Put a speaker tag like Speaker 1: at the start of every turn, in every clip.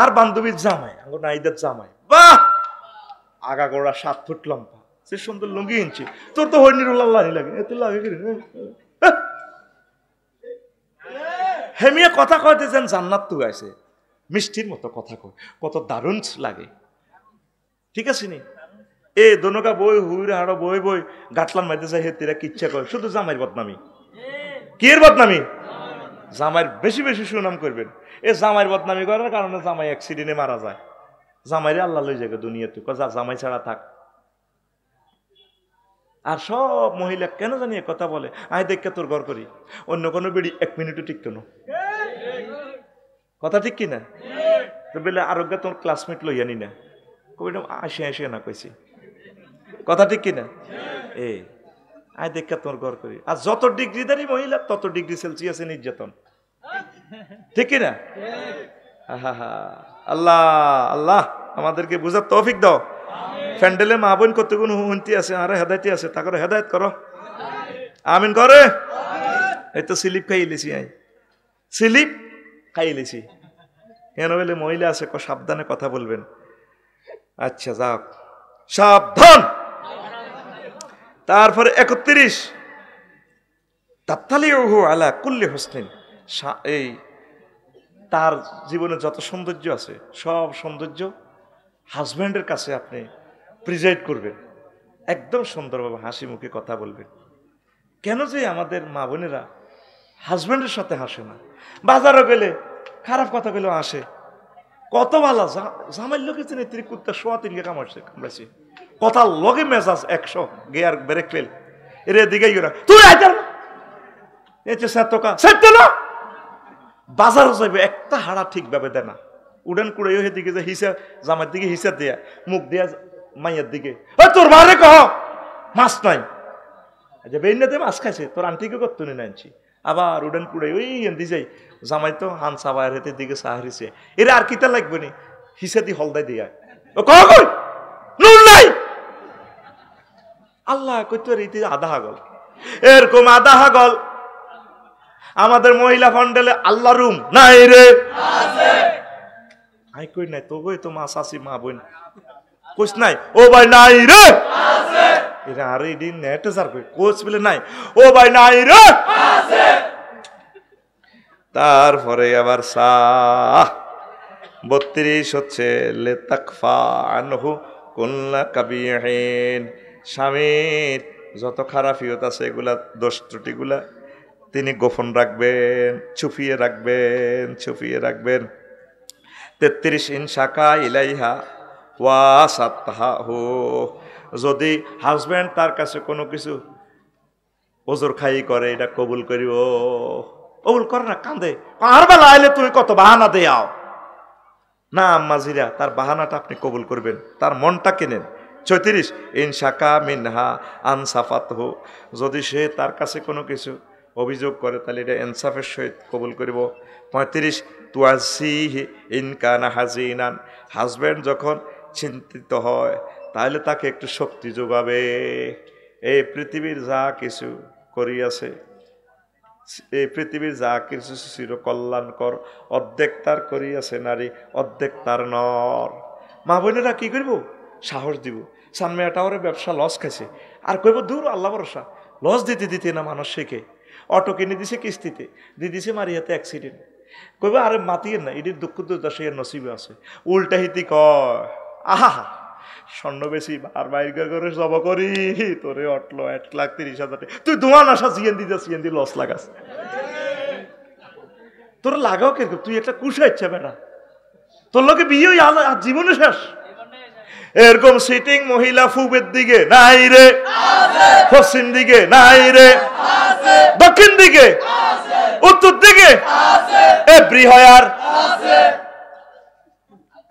Speaker 1: আর বান্ধবীর জামাই আমার নাইদের জামাই, বাহ আগা গোড়া 7 ফুট লম্বা, সে সুন্দর লুঙ্গি ইনছি, তোর তো হরিণীর লাল্লানি লাগে, এত লাগে কি হেমিয়া কথা কয়তে যেন জান্নাত তো গাইছে, মিষ্টির মতো কথা কয়, কত দারুণ লাগে, ঠিক আছে নি? এ দোনকা বই হুইরে হাড়ো বই বই গাটলান মাইতে যায় হেতিরা কিচ্ছা কয়, শুধু জামাইয়ের বদনামি। কি এর বদনামি? জামাইয়ের বেশি বেশি সুনাম করবেন। এ জামাইয়ের বদনামি করার কারণে জামাই অ্যাক্সিডেন্টে মারা যায়, জামাইরে আল্লাহ লই যাবে দুনিয়াতে, যা জামাই ছাড়া থাক। আর সব মহিলা কেন জানি কথা বলে, আয় দেখে তোর ঘর করি, অন্য কোনো বেড়ি 1 মিনিটও টিকতো না, কথা ঠিক কিনা? তো বলে আরোগ্য তোর ক্লাসমেট লইয়া নি না, কবিটা আসে আসে না কইছি, কথা ঠিক কিনা? এ আয় দেখে তোর ঘর করি। আর যত ডিগ্রিদারি মহিলা তত ডিগ্রি সেলসিয়াসে নির্যাতন, ঠিক কিনা? আল্লাহ আল্লাহ আমাদেরকে বুঝার তৌফিক দাও। ফ্যান্ডেলে মা বোন কত গুণ হুনতি আছে, আরে হেদায়তি আছে, তা করে হেদায়ত করো, আমিন করে। এই তো স্লিপ খাইলেছি, আই স্লিপ খাইলেছি কেন বলে মহিলা আছে, সাবধানে কথা বলবেন। আচ্ছা যাক, সাবধান। তারপরে 31 তাত্তালিউহু আলা কুল্লি হুসনিন, এই তার জীবনে যত সৌন্দর্য আছে সব সৌন্দর্য হাজব্যান্ডের কাছে আপনি প্রিজাইড করবেন, একদম সুন্দরভাবে হাসি মুখে কথা বলবেন। কেন যে আমাদের মা বোনেরা হাজব্যান্ডের সাথে হাসে না? বাজারও গেলে খারাপ কথা বলেও হাসে, কত ভালো জামাইর লোকে চেনে তিনি কুত্তা 3.5 কামড়াইছে, কথা লগে মেজাজ 100 গিয়ার ব্রেক ফেল, এর দিকে গিয়ে তুই আইতার না বাজারও যাইবে, একটা হাড়া ঠিকভাবে দেয় না, উড়ান কুড়াইও সেদিকে যে হিসা জামার দিকে হিসা দেয়া, মুখ দিয়া মাইয়ার দিকে, তোর বারে কহ মাছ নাই, বেইনাতে মাছ খাইছে, তোর আন্টিকে করতো না আনছি, আবার উড়ান কুড়াই ওই এন্দি যাই, জামাই তো হান সাবায়ের হাতের দিকে সাহারিছে, এরা আর কিতা লাগবে নি, হিসা দি হলদাই দিয়া, ও কহ কই নুন নাই, আল্লাহ কইতো রীতি আধা হাগল, এরকম আধা হাগল আমাদের মহিলা ফান্ডেলে আল্লাহ রুম নাই রে, আই কই নাই তো গই তো মা শাশি মা বোন কইস নাই, ও ভাই নাই রে, এরা আর এই দিন নেটে যার কই কোচ বলে নাই, ও ভাই নাই রে। তারপরে আবার 32 হচ্ছে লে তাকফা আনহু কুল্লা কাবিহিন, স্বামীর যত খারাপিয়ত আছে এগুলা দোষ ত্রুটিগুলা তিনি গোপন রাখবেন, ছুপিয়ে রাখবেন, ছুপিয়ে রাখবেন। 33 ইনশাকা ইলাইহা ওয়াসাতহু, যদি হাজব্যান্ড তার কাছে কোনো কিছু ওজোর খাই করে এটা কবুল করিব, কবুল করে না, কান্দে, আর বেলা আইলে তুমি কত বাহানা দেও না, আম্মাজিরা তার বাহানাটা আপনি কবুল করবেন, তার মনটা কেনেন। 34 ইনশাকা মিনহা আনসাফাতহু, যদি সে তার কাছে কোনো কিছু অভিযোগ করে তাহলে এটা ইনসাফের সহিত কবুল করিব। 35 তুয়াসিহি ইন কানা হাজিনান, হাজব্যান্ড যখন চিন্তিত হয় তাহলে তাকে একটু শক্তি যোগাবে। এই পৃথিবীর যা কিছু করিয়াছে, এই পৃথিবীর যা কিছু চির কল্যাণকর, অর্ধেক তার করিয়াছে নারী, অর্ধেক তার নর। মা বোনেরা কি করব? সাহস দিব। সানমিয়া টাওয়ারে ব্যবসা লস খাইছে, আর কইব দূর আল্লাহ ভরসা, লস দিতে দিতে না মানুষ শেখে। অটো কিনে দিছে কিস্তিতে, দিয়ে দিছে মারিয়াতে অ্যাক্সিডেন্ট, কইব আরে মাতিয়ে না, এটির দুঃখ দুর্দশা এর নসিবে আছে। উল্টা হিতি কয় আহা স্বর্ণ বেশি আর বাইর করে জব করি, তোরে অটলো 1,30,000, তুই ধোঁয়া নাশা সিএনজি লস লাগাস, তোর লাগাও কে? তুই একটা কুশা ইচ্ছা বেটা, তোর লোকে বিয়ে জীবনে শেষ। এরকম সিটিং মহিলা ফুবের দিকে নাই রে, পশ্চিম দিকে নাই রে, দক্ষিণ দিকে, উত্তর দিকে, এভরি হয়ার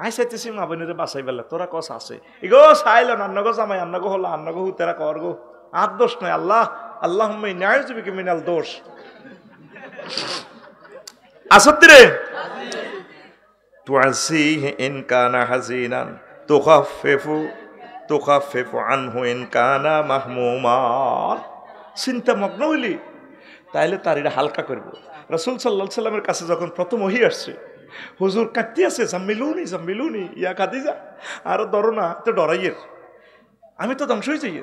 Speaker 1: আই চাইতেছি মা বোনের বাসাই বেলা, তোরা কস আছে ইগো চাইল আন্নাগো জামাই আন্নাগো হলো আন্নাগো হুতেরা কর গো, আর দোষ নয়। আল্লাহ আল্লাহ নাউযুবিকা মিনাল দোষ আসত্রে তুআসিহি ইন কানা হাজিনান তুখাফিফু আনহু ইন কানা মাহমুমান। চিন্তা মগ্ন হইলি তাইলে তার এটা হালকা করবো। রাসূল সাল্লাল্লাহু আলাইহি ওয়াসাল্লামের কাছে যখন প্রথম ওহী আসছে, হুজুর কাটতে আছে জাম্মিলুনি ইয়া খাদিজা আর ধরো না তো ডরাইয়ের আমি তো ধ্বংস হয়ে যাই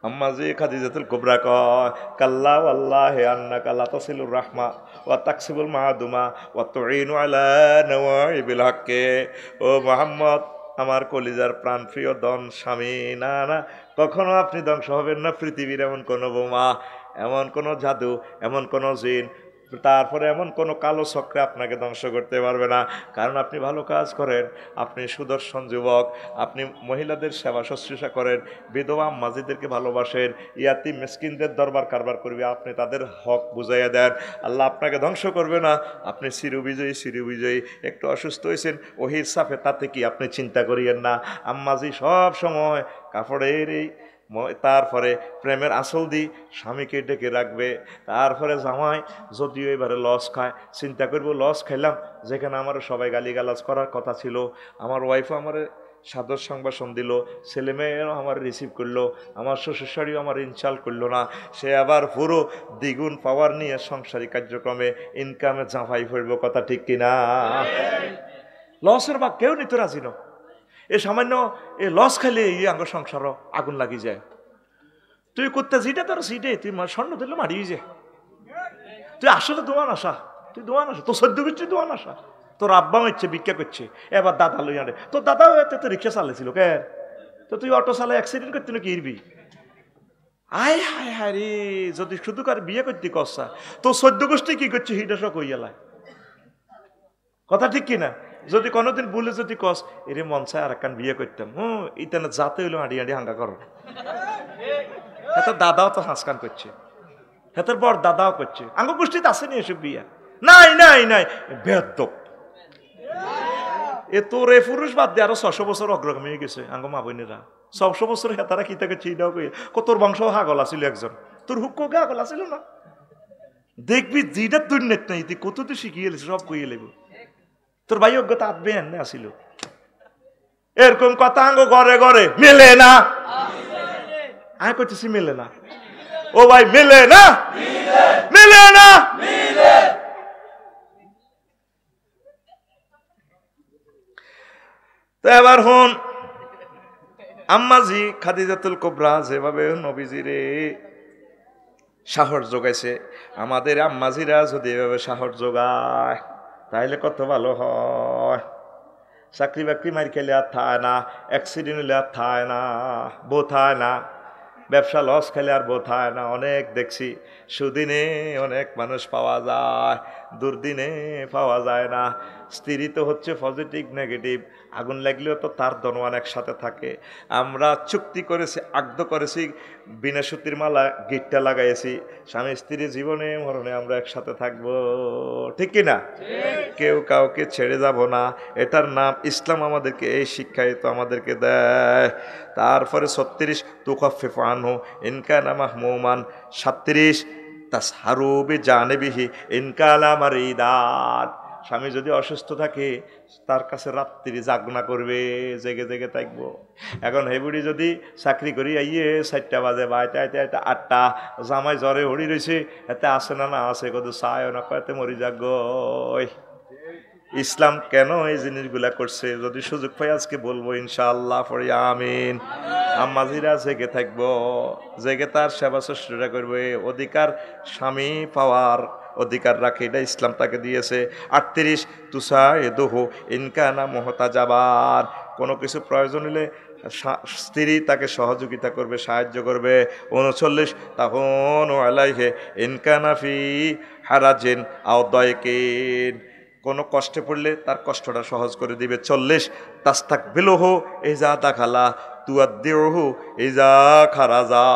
Speaker 1: আম্মা যে খাদিজাতুল কুবরা কয় কাল্লা ওয়াল্লাহি আন্নাকা লা তাসিলুর রাহমা ওয়া তাকসিবুল মাদুমা ওয়া তুইনু আলা নওয়াইবিল হাক্কি ও মুহাম্মদ আমার কলিজার প্রাণপ্রিয় দন স্বামী না না কখনো আপনি ধ্বংস হবেন না পৃথিবীর এমন কোনো বোমা এমন কোনো জাদু এমন কোনো জিন তারপরে এমন কোনো কালো চক্রে আপনাকে ধ্বংস করতে পারবে না কারণ আপনি ভালো কাজ করেন আপনি সুদর্শন যুবক আপনি মহিলাদের সেবা শুশ্রূষা করেন বিধবা আম্মাজিদেরকে ভালোবাসেন ইয়াতিম মিসকিনদের দরবার কারবার করবে আপনি তাদের হক বুঝাইয়া দেন আল্লাহ আপনাকে ধ্বংস করবে না আপনি চিরবিজয়ী একটু অসুস্থ হয়েছেন ওহির সাফে তাতে কি আপনি চিন্তা করিয়েন না আম্মাজি সব সময় কাপড়ের এই তারপরে প্রেমের আসল দি স্বামীকে ডেকে রাখবে তারপরে জামাই যদিও এবারে লস খায় চিন্তা করবো লস খাইলাম যেখানে আমার সবাই গালিগালাজ করার কথা ছিল আমার ওয়াইফও আমার সাদর সংবাসন দিল ছেলেমেয়েরাও আমার রিসিভ করলো আমার শ্বশুরশাড়িও আমার ইনশাল করলো না সে আবার পুরো দ্বিগুণ পাওয়ার নিয়ে সংসারী কার্যক্রমে ইনকামে ঝাঁপাই পড়বো কথা ঠিক কিনা লসের বা কেউ নিতে রাজি না এ সামান্য এ লস খাইলে এই আঙ্গ সংসারও আগুন লাগি যায় তুই করতে যেটা তোর সিটে তুই স্বর্ণ দিলে মারিয়ে যায় তুই আসলে দোয়ান আসা তোর সদ্য করছিস দোয়ান আসা তোর আব্বা হচ্ছে ভিক্ষা করছে এবার দাদা লই আনে তোর দাদাও এতে তো রিক্সা চালাইছিল কে তো তুই অটো চালাই অ্যাক্সিডেন্ট করতে নাকি ইরবি আয় হায় হায় রে যদি শুধু কার বিয়ে করতে কষা তোর সদ্য গোষ্ঠী কি করছে হিটা সব কইয়ালায় কথা ঠিক কিনা যদি কোনোদিন বলে যদি কস এরে মন চায় আর একখান বিয়ে করতাম ইতানে যাতে হইলো হাঁড়ি হাঙ্গা করো হেতার দাদাও তো হাঁসকান করছে হেতার বর দাদাও করছে আঙ্গ গোষ্ঠীতে আসেনি এসব বিয়া নাই বেদব এ তোর এ পুরুষ বাদ দিয়ে আরো 600 বছর অগ্রগামী হয়ে গেছে আঙ্গ মা বোনেরা 600 বছর হেতারা কি তাকে চিনাও কই তোর বংশ হাগল আছিল একজন তোর হুক্কো হাগল আছিল না দেখবি যেটা তুই নেট নাই তুই কত তুই শিখিয়ে সব কইয়ে লেব তোর ভাই অজ্ঞতা আদবে এনে আসিল এরকম কথা আঙ্গ ঘরে মেলে না আমি করতেছি মেলে না ও ভাই মেলে না তো এবার হন আম্মাজি খাদিজাতুল কুবরা যেভাবে নবীজিরে সাহস যোগাইছে আমাদের আম্মাজিরা যদি এভাবে সাহস যোগায় তাইলে কত ভালো হয় চাকরি বাকরি মারি খেলে আর থায় না অ্যাক্সিডেন্ট হলে আর থায় না বোথায় না ব্যবসা লস খেলে আর বোথায় না অনেক দেখছি সুদিনে অনেক মানুষ পাওয়া যায় দুর্দিনে পাওয়া যায় না স্ত্রী তো হচ্ছে পজিটিভ নেগেটিভ আগুন লাগলেও তো তার দনওয়ান একসাথে থাকে আমরা চুক্তি করেছি আগ্ধ করেছি বিনা সুতির মালা গিটটা লাগাইছি স্বামী স্ত্রী জীবনে মরণে আমরা একসাথে থাকবো ঠিক কিনা কেউ কাউকে ছেড়ে যাব না এটার নাম ইসলাম আমাদেরকে এই শিক্ষাই তো আমাদেরকে দেয় তারপরে 36 তুখাফিফু আনহু ইন কানা মাহমুমান 37 তাসহারু বিজানিবিহি ইন কানা মারিদান স্বামী যদি অসুস্থ থাকে তার কাছে রাত্রি জাগনা করবে জেগে থাকবো এখন হেবুড়ি যদি চাকরি করি আইয়ে 4টা বাজে বা আইতে 8টা জামাই জ্বরে হড়ি রয়েছে এতে আসে না আছে কত চায় না কয়তে মরি যাগ ইসলাম কেন এই জিনিসগুলা করছে যদি সুযোগ পাই আজকে বলবো ইনশাআল্লাহ পড়ি আমিন আম্মাজিরা জেগে থাকবো জেগে তার সেবা শুশ্রূষা করবে অধিকার স্বামী পাওয়ার অধিকার রাখে এটা ইসলাম তাকে দিয়েছে 38 তুসাইদুহু ইন কানা মুহতাজাবার কোনো কিছু প্রয়োজন হলে স্ত্রী তাকে সহযোগিতা করবে সাহায্য করবে 39 তাহুন আলাইহি ইন কানা ফি হারাজিন আও দায়কিন কোনো কষ্টে পড়লে তার কষ্টটা সহজ করে দিবে 40 তাস্তাকবিলুহু ইজা দাখালা তুআদ্দিউহু ইজা খারাজা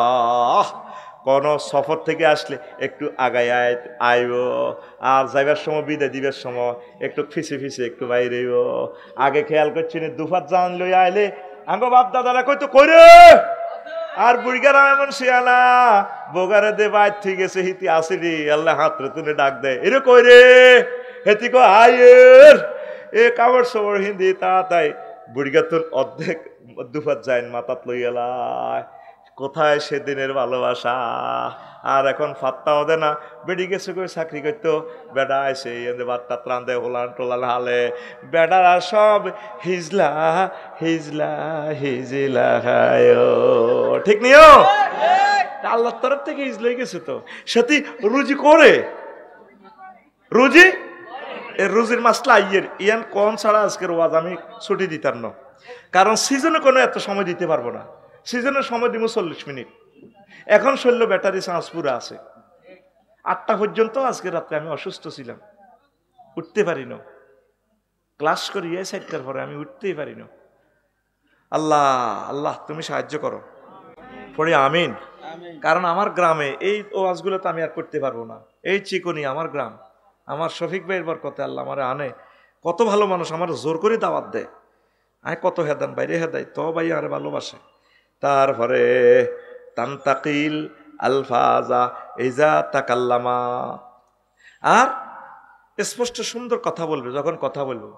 Speaker 1: কোনো সফর থেকে আসলে একটু আগায় আইব আর যাইবার সময় বিদায় দিবার সময় একটু ফিসে একটু বাইরে আগে খেয়াল করছি না দুফাত জান লই আইলে আঙ্গো বাপ দাদারা কইতো কইরে আর বুড়িগারা এমন শিয়ালা বোগারে দে বাইর ঠিক গেছে হিতি আসিনি আল্লাহ হাত রে তুলে ডাক দেয় এরে কইরে হেতি কো আয়ের এ কাপড় সবর হিন্দি তাড়াতাড়ি বুড়িগা তোর অর্ধেক দুফাত যায় মাথাত লইয়ালায় কোথায় সেদিনের ভালোবাসা? আর এখন ফাত্তাও দে না। বেডি গেছে কই চাকরি করতো, বেডা আইসে বাত্তা ত্রাণ দেয়, হোলান টোলান হালে, বেডারা সব হিজলা হিজলা হিজলা হায়, ঠিক নিও। আল্লাহর তরফ থেকে হিজলাই গেছে তো, সাথে রুজি করে, রুজি রুজির মাসলা আইয়ের ইয়ান কোন ছাড়া আজকের ওয়াজ আমি ছুটি দিতাম না, কারণ সিজনে কোনো এত সময় দিতে পারবো না। সিজনের সময় দিব 40 মিনিট। এখন শৈল্য ব্যাটারি চার্জ পুরো আছে। 8টা পর্যন্ত আজকে রাত্রে আমি অসুস্থ ছিলাম, উঠতে পারি না। ক্লাস করি 7টার পরে আমি উঠতেই পারি না। আল্লাহ আল্লাহ তুমি সাহায্য করো, পড়ি আমিন। কারণ আমার গ্রামে এই ওয়াজগুলো তো আমি আর করতে পারবো না। এই চিকনি আমার গ্রাম, আমার শফিক ভাইয়ের বরকতে আল্লাহ আমারে আনে। কত ভালো মানুষ আমার জোর করে দাওয়াত দেয়, আমি কত হেদান বাইরে হেদাই, তো ভাই আরে ভালোবাসে। তারপরে তানতাকিল আলফাজা ইজা তাকাল্লামা, আর স্পষ্ট সুন্দর কথা বলবে যখন কথা বলবো,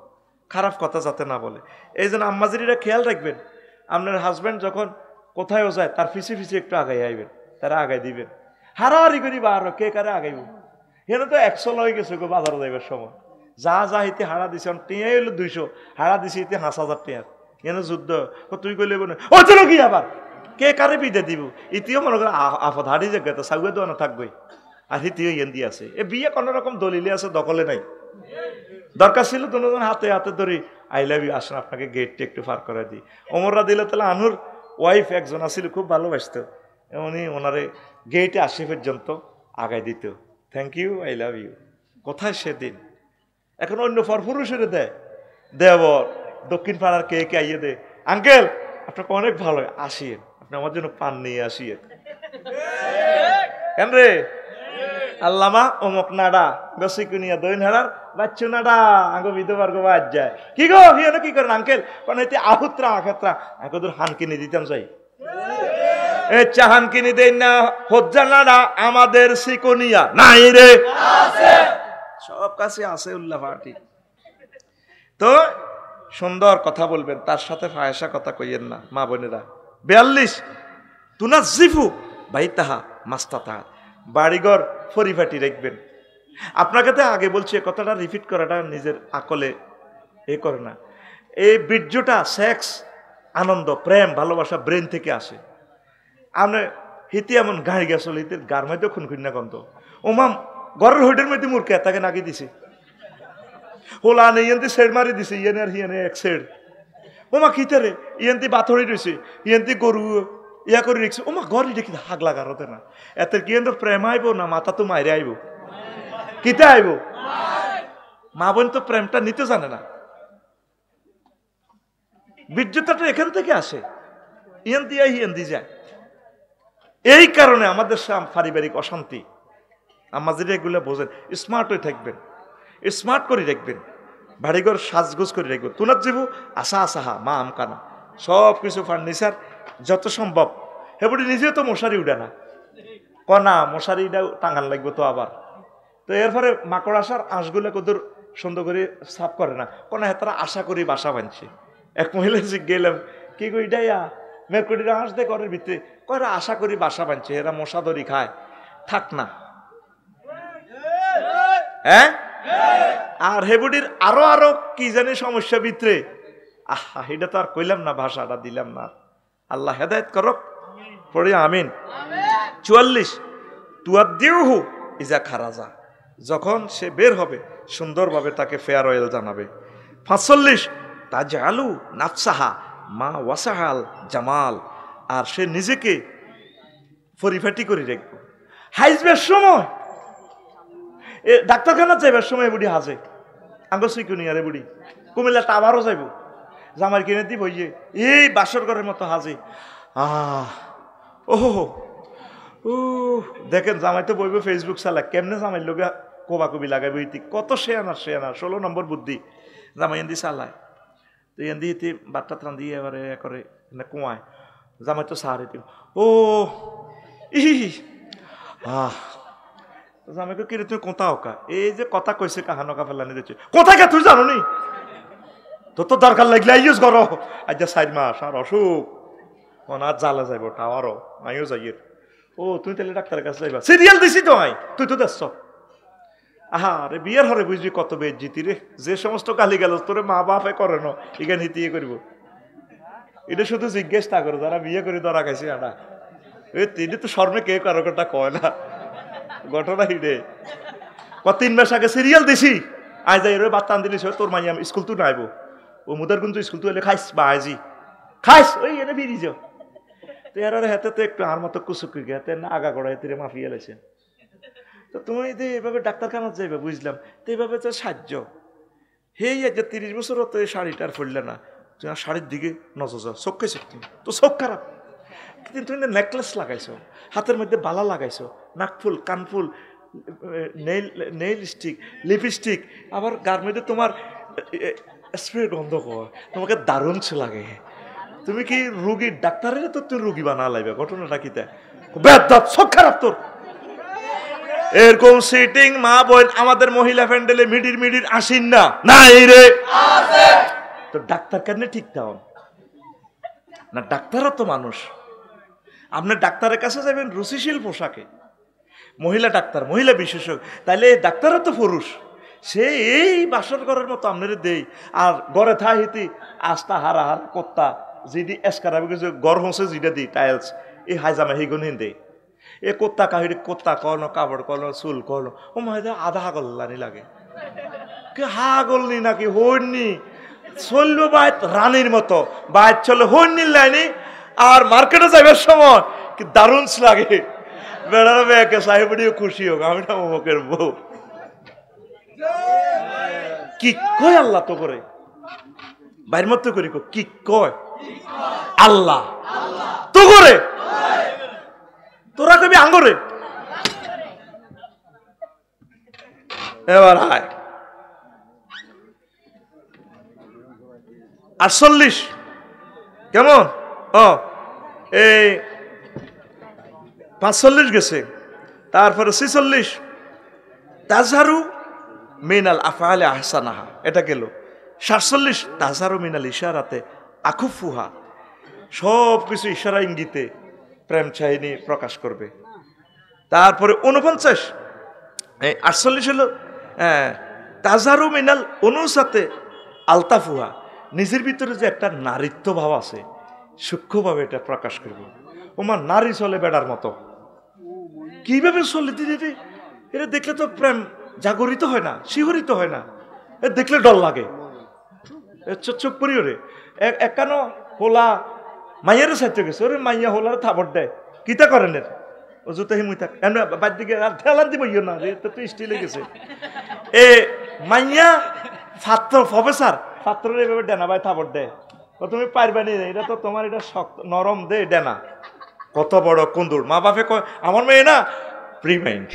Speaker 1: খারাপ কথা যাতে না বলে। এই জন্য আম্মাজিরা খেয়াল রাখবেন, আপনার হাজব্যান্ড যখন কোথায়ও যায় তার ফিসি ফিসি একটু আগাই আইবেন, তারা আগাই দিবেন। হারাহারি করি বা আরো কে কারে আগাইব। হেন তো 100 লয়ে গেছে গো বাজারে যাইবার সময়, যা যা হিতে হারা দিছে, টিয়াই হইলো 200, হারা দিছে হিতে 5,000 টিয়ার। কেন যুদ্ধ তুই কইলে বোন ও চলো কি আবার কে কারে বিদে দিব। ইতিও মনে করে আফদ হারি জায়গা তো সাগুয়ে দোয়ানো থাকবোই, আর হিতিও ইয়েন্দি আছে। এ বিয়ে কোন রকম দলিলে আছে, দখলে নাই। দরকার ছিল দুজন হাতে হাতে ধরি আই লাভ ইউ, আসেন আপনাকে গেটটা একটু পার করে দিই। ওমররা দিলে তাহলে আনুর ওয়াইফ একজন আছিল, খুব ভালোবাসত, উনি ওনারে গেটে আসে পর্যন্ত আগাই দিত, thank you I love you. কোথায় সেদিন? এখন অন্য পরপুরুষের দেয়, দেবর দক্ষিণ পাড়ার কে কে আইয়ে দে, আঙ্কেল আপনাকে অনেক ভালো, আসিয়েন আপনি আমার জন্য পান নিয়ে আসিয়েন। কেন রে আল্লামা অমুক নাডা গসিকুনিয়া দইন হারার বাচ্চু নাডা আঙ্গো বিধবার গো বাজ যায় কি গো হিয়ানো কি করেন আঙ্কেল, কারণ এতে আহুত্রা আখেত্রা আঙ্কো তোর হান কিনে দিতাম চাই। এ চাহান কিনে দেন না হজ্জা নাডা আমাদের সিকুনিয়া নাই রে, সব কাছে আছে উল্লাহ পার্টি। তো সুন্দর কথা বলবেন, তার সাথে ফায়সা কথা কইয়েন না মা বোনেরা। 42 তুনাজিফু বাইতাহা মাস্তাতা, বাড়িঘর পরিপাটি রাখবেন। আপনাকে তো আগে বলছি, কথাটা রিপিট করাটা নিজের আকলে এ করে না। এই বীর্যটা সেক্স, আনন্দ, প্রেম, ভালোবাসা ব্রেন থেকে আসে। আপনি হিতে এমন গাড়ি গেছিল, হিতে গার মধ্যে খুন না কন্ত ওমাম ঘরের হোটের মধ্যে মূর্খে তাকে নাকি দিছে, হোলা নেই ইয়েন্তি সেড মারি দিছে, ইয়েনে আর হিয়েনে এক সেড। ওমা খিতারে ইয়েন্তি বাথরি রয়েছে, ইয়েন্তি গরু ইয়া করে রেখছে। ওমা ঘরে দেখি হাগ লাগার হতে না, এত কি প্রেম আইব না মাথা তো মাইরে আইব, কিতে আইব? মা বোন তো প্রেমটা নিতে জানে না। বীর্যতাটা এখান থেকে আসে, ইয়েন্তি আই হিয়েন্তি যায়। এই কারণে আমাদের পারিবারিক অশান্তি। আমাদের এগুলো বোঝেন, স্মার্ট হয়ে থাকবেন, স্মার্ট করে রাখবেন, বাড়িঘর সাজগোজ করে রাখবেন। তুনার যাবো আশা আশাহা মা আমকানা, সব কিছু ফার্নিচার যত সম্ভব। হেবুটি নিজেও তো মশারি উঠে না, কনা মশারিটা টাঙান লাগবে তো আবার। তো এরপরে মাকড় আসার আঁশগুলো কদর সুন্দর করে সাফ করে না, কনা তারা আশা করি বাসা বানছে। এক মহিলা গেলাম কি কই ডাইয়া মেরকুটির আঁশ দে ঘরের ভিতরে, কয়রা আশা করি বাসা বানছে, এরা মশা দড়ি খায়, থাক না। হ্যাঁ, আর হেবুডির আরো আরো কি জানি সমস্যা ভিতরে, আহা এটা তো আর কইলাম না, ভাষাটা দিলাম না। আল্লাহ হেদায়েত করক, পড়ি আমিন। 44 তুয়াদ্দিউহু ইজা খারাজা, যখন সে বের হবে সুন্দরভাবে তাকে ফেয়ার অয়েল জানাবে। 45 তাজআলু নাফসাহা মা ওয়াসাহাল জামাল, আর সে নিজেকে পরিপাটি করে রাখবে। হাইজবের সময় ডাক্তারখানা যাইবার সময় বুড়ি হাসে, আঙ্গো সিকুনিয়ারে বুড়ি কুমিল্লাটা আবারও যাইব, জামাই কিনে দিব ইয়ে এই বাসর ঘরের মতো হাজে। ওহো ও দেখেন জামাই তো বইব ফেসবুক চালা, কেমনে জামাই লোকে কোবা কবি লাগাইব, ইতি কত শেয়ানার 16 নম্বর বুদ্ধি জামাই এন্দি চালায়। তো এন্দি ইতি বাট্টা ত্রান দিয়ে এবারে করে কুয়ায়, জামাই তো সার ইতি ও ই জামাইকে কিরে তুমি কোথা ওকা, এই যে কথা কইছে কাহানকা ফেলানি দিচ্ছে, কোথায় কে তুই জানো নি, তোর তো দরকার লাগলে ইউজ করো। আজ 4 মাস আর অসুখ আর জ্বালা যাইব টাওয়ারও আমিও যাই। ও তুই তাহলে ডাক্তারের কাছে যাইবা? সিরিয়াল দিছি তো আই, তুই তো দেখছ। আহা রে বিয়ের হরে বুঝবি কত বেজ্জিতি রে, যে সমস্ত গালি গেল তোরে মা বাপে করে না এখানে হিতিয়ে করব। এটা শুধু জিজ্ঞেস তা করো যারা বিয়ে করে ধরা খাইছে আটা, তিনি তো শর্মে কে কারো কথা কয় না। ঘটনা হিডে 3 মাস আগে সিরিয়াল দিছি, আজ যাই রে বাত্তান দিলিস তোর মাইয়া স্কুল তুই নাইব, ও মুদার কিন্তু স্কুল তুই এলে খাইস বা আইজি খাইস ওই এনে ফিরি যাও। তো এর হাতে তো একটু আর মতো কুচুকি গেতে না আগা করা হেতে মাফিয়া লেছে। তো তুমি এইভাবে ডাক্তারখানা যাইবে বুঝলাম, তো এইভাবে তো সাহায্য হেই যে 30 বছর তো এই শাড়িটার ফুললে না, তুমি শাড়ির দিকে নজর যাও, চোখ খাইছো তুমি তো চোখ খারাপ। কিন্তু তুমি নেকলেস লাগাইছো, হাতের মধ্যে বালা লাগাইছো, নাকফুল কানফুল নেইল স্টিক লিপস্টিক, আবার গার মধ্যে তোমার স্প্রে গন্ধ হয়, তোমাকে দারুণ লাগে। তুমি কি রুগী ডাক্তারের তো তুই রুগী বানা লাইবে, ঘটনাটা কি তাই চোখ খারাপ তোর। এরকম সিটিং মা বোন আমাদের মহিলা প্যান্ডেলে মিডির আসিন না নাই রে, তো ডাক্তার কেন ঠিক থাও না? ডাক্তারও তো মানুষ। আপনি ডাক্তারের কাছে যাবেন রুচিশীল পোশাকে, মহিলা ডাক্তার মহিলা বিশেষজ্ঞ, তাইলে ডাক্তারও তো পুরুষ, সে এই বাসর ঘরের মতো আপনার দেই। আর গড়ে থাহিতি আস্তা হারা হারা কত্তা যদি এসকার গড় হসে যেটা দিই টাইলস এই হাইজামা সেইগুন দেই, এ কোত্তা কাহিরি কোত্তা কন কাপড় কন চুল কন ও মনে আধা হাগল্লানি লাগে, কে হাগলনি নাকি হইনি চলবে বাইত রানীর মতো, বাইত চলে হইনি লাইনি। আর মার্কেটে যাইবার সময় কি দারুণ লাগে, বেড়ার মেয়েকে সাহেবড়িও খুশি হোক আমি না অমুকের বউ। কি কয় আল্লাহ তো করে বাইর মতো করি, কি কয় আল্লাহ তো করে, তোরা কবি আঙ্গরে। এবার হায় 48 কেমন, ও এই 45 গেছে, তারপরে 46 তাজহারু মিনাল আফআলি আহসানাহা, এটা গেল 47 তাজহারু মিনাল ইশারাতে আকুফুহা, সব কিছু ইশারা ইঙ্গিতে প্রেম চাহিনী প্রকাশ করবে। তারপরে 49 48 হলো তাজহারু মিনাল অনুসাতে আলতাফুহা, নিজের ভিতরে যে একটা নারীত্ব ভাব আছে সূক্ষ্মভাবে এটা প্রকাশ করবে। ওমার নারী চলে বেড়ার মতো, কিভাবে চলে দিদি এটা দেখলে তো প্রেম জাগরিত হয় না, শিহরিত হয় না, দেখলে ডর লাগে। চোখ পড়িও রে একানো হোলা মাইয়ারে সাইতে গেছে, ওরে মাইয়া হোলার থাবর দেয় কিতা করেন এর ও জুতা হিমুই থাক বাদ দিকে আর ঠেলান দিব না রে, তো স্টিলে গেছে। এ মাইয়া ছাত্র প্রফেসর ছাত্রের এভাবে ডেনা ভাই থাবর দেয়, তুমি পারবে নি, এটা তো তোমার এটা শক্ত নরম দে ডেনা, কত বড় কুন্দুর। মা বাপে কয় আমার মেয়ে না প্রি মাইন্ড,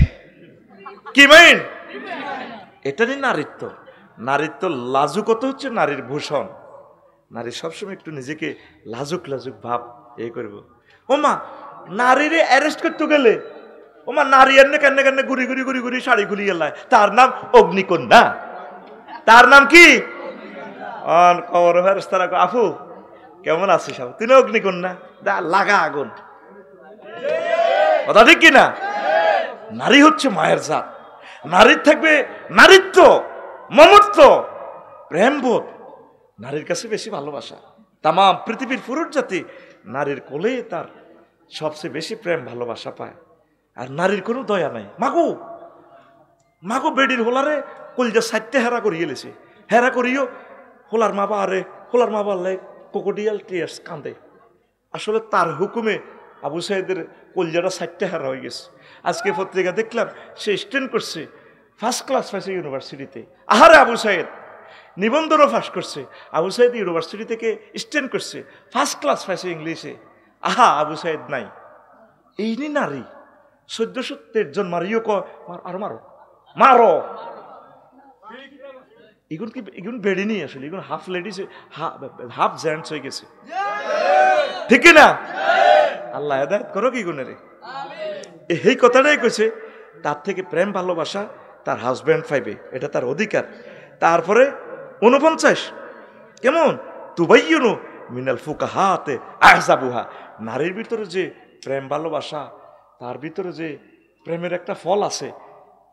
Speaker 1: কি মাইন্ড, এটারই নারীত্ব। নারীত্ব লাজুকতা হচ্ছে নারীর ভূষণ। নারী সবসময় একটু নিজেকে লাজুক লাজুক ভাব এ করবো। ও মা নারীরে অ্যারেস্ট করতে গেলে ও মা নারী এনে কেন কেন ঘুরি ঘুরি ঘুরি ঘুরি শাড়ি খুলি গেলায়, তার নাম অগ্নিকন্যা, তার নাম কি কবর ফেরেশতারা আফু কেমন আছিস, তুই না অগ্নিকন্যা দা লাগা আগুন, কথা ঠিক কিনা? নারী হচ্ছে মায়ের জাত, নারীর থাকবে নারীত্ব, মমত্ব, প্রেমবোধ, নারীর কাছে বেশি ভালোবাসা। তাম পৃথিবীর পুরুষ জাতি নারীর কোলেই তার সবচেয়ে বেশি প্রেম ভালোবাসা পায়। আর নারীর কোনো দয়া নাই। মাগো মাগো বেডির হোলারে কলজা সাইটে হেরা করিয়ে গেলেছে, হেরা করিও হোলার মা বারে হোলার মা বাল্লাই কোকোডিয়াল টিয়ার্স কান্দে। আসলে তার হুকুমে আবু সাইদের কলজাটা সাইটে হেরা হয়ে গেছে। আজকে পত্রিকা দেখলাম সে স্ট্যান্ড করছে, ফার্স্ট ক্লাস পাইছে ইউনিভার্সিটিতে। আহারে আবু সাইদ নিবন্ধনও পাস করছে, আবু সাইদ ইউনিভার্সিটি থেকে স্ট্যান্ড করছে, ফার্স্ট ক্লাস পাইছে ইংলিশে। আহা আবু সাইদ নাই, এই নি নারী 1400 জন মারিও কয় আর মারো মারো। এগুন কি এগুন বেড়ে নিয়ে আসলে এগুন হাফ লেডিস হাফ জেন্টস হয়ে গেছে, ঠিক না? আল্লাহ হেদায়েত করো কি গুণে রে। এই কথাটাই কইছে, তার থেকে প্রেম ভালোবাসা তার হাজব্যান্ড পাইবে, এটা তার অধিকার। তারপরে 49 কেমন তুবাইয়ুনু মিনাল ফুকাহাতে আহজাবুহা। নারীর ভিতরে যে প্রেম ভালোবাসা, তার ভিতরে যে প্রেমের একটা ফল আছে,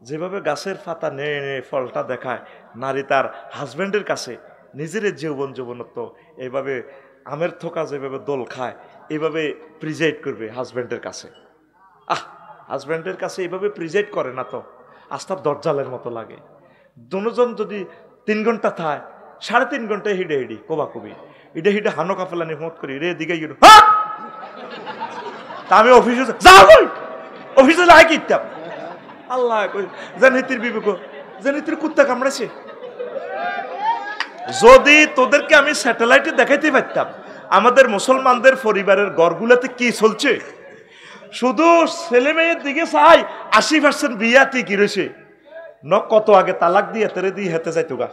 Speaker 1: যেভাবে গাছের পাতা নেড়ে নেড়ে ফলটা দেখায়, নারী তার হাজব্যান্ডের কাছে নিজের যৌবনত্ব এইভাবে আমের থোকা যেভাবে দোল খায়, এইভাবে প্রিজাইড করবে হাজব্যান্ডের কাছে। হাজব্যান্ডের কাছে এইভাবে প্রিজাইড করে না তো আস্তার দরজালের মতো লাগে। দুজন যদি 3 ঘন্টা থায়, 3.5 ঘন্টায় হিডে হিডি কোবাকুবি, হিডে হিডে হানো কাফেলানি মত করি রে দিকে গেল। তা আমি অফিসে যাবই, অফিসে লাই কিতাম আল্লাহ জানিতির বিবেক, জানিতির কুত্তা কামড়াছে। যদি তোদেরকে আমি স্যাটেলাইটে দেখাইতে পারতাম আমাদের মুসলমানদের পরিবারের ঘরগুলোতে কি চলছে, শুধু ছেলে মেয়ের দিকে চাই 80% বিয়া ঠিকই রয়েছে, কত আগে তালাক দিয়ে তেরে দিয়ে হেতে যাইতো গা।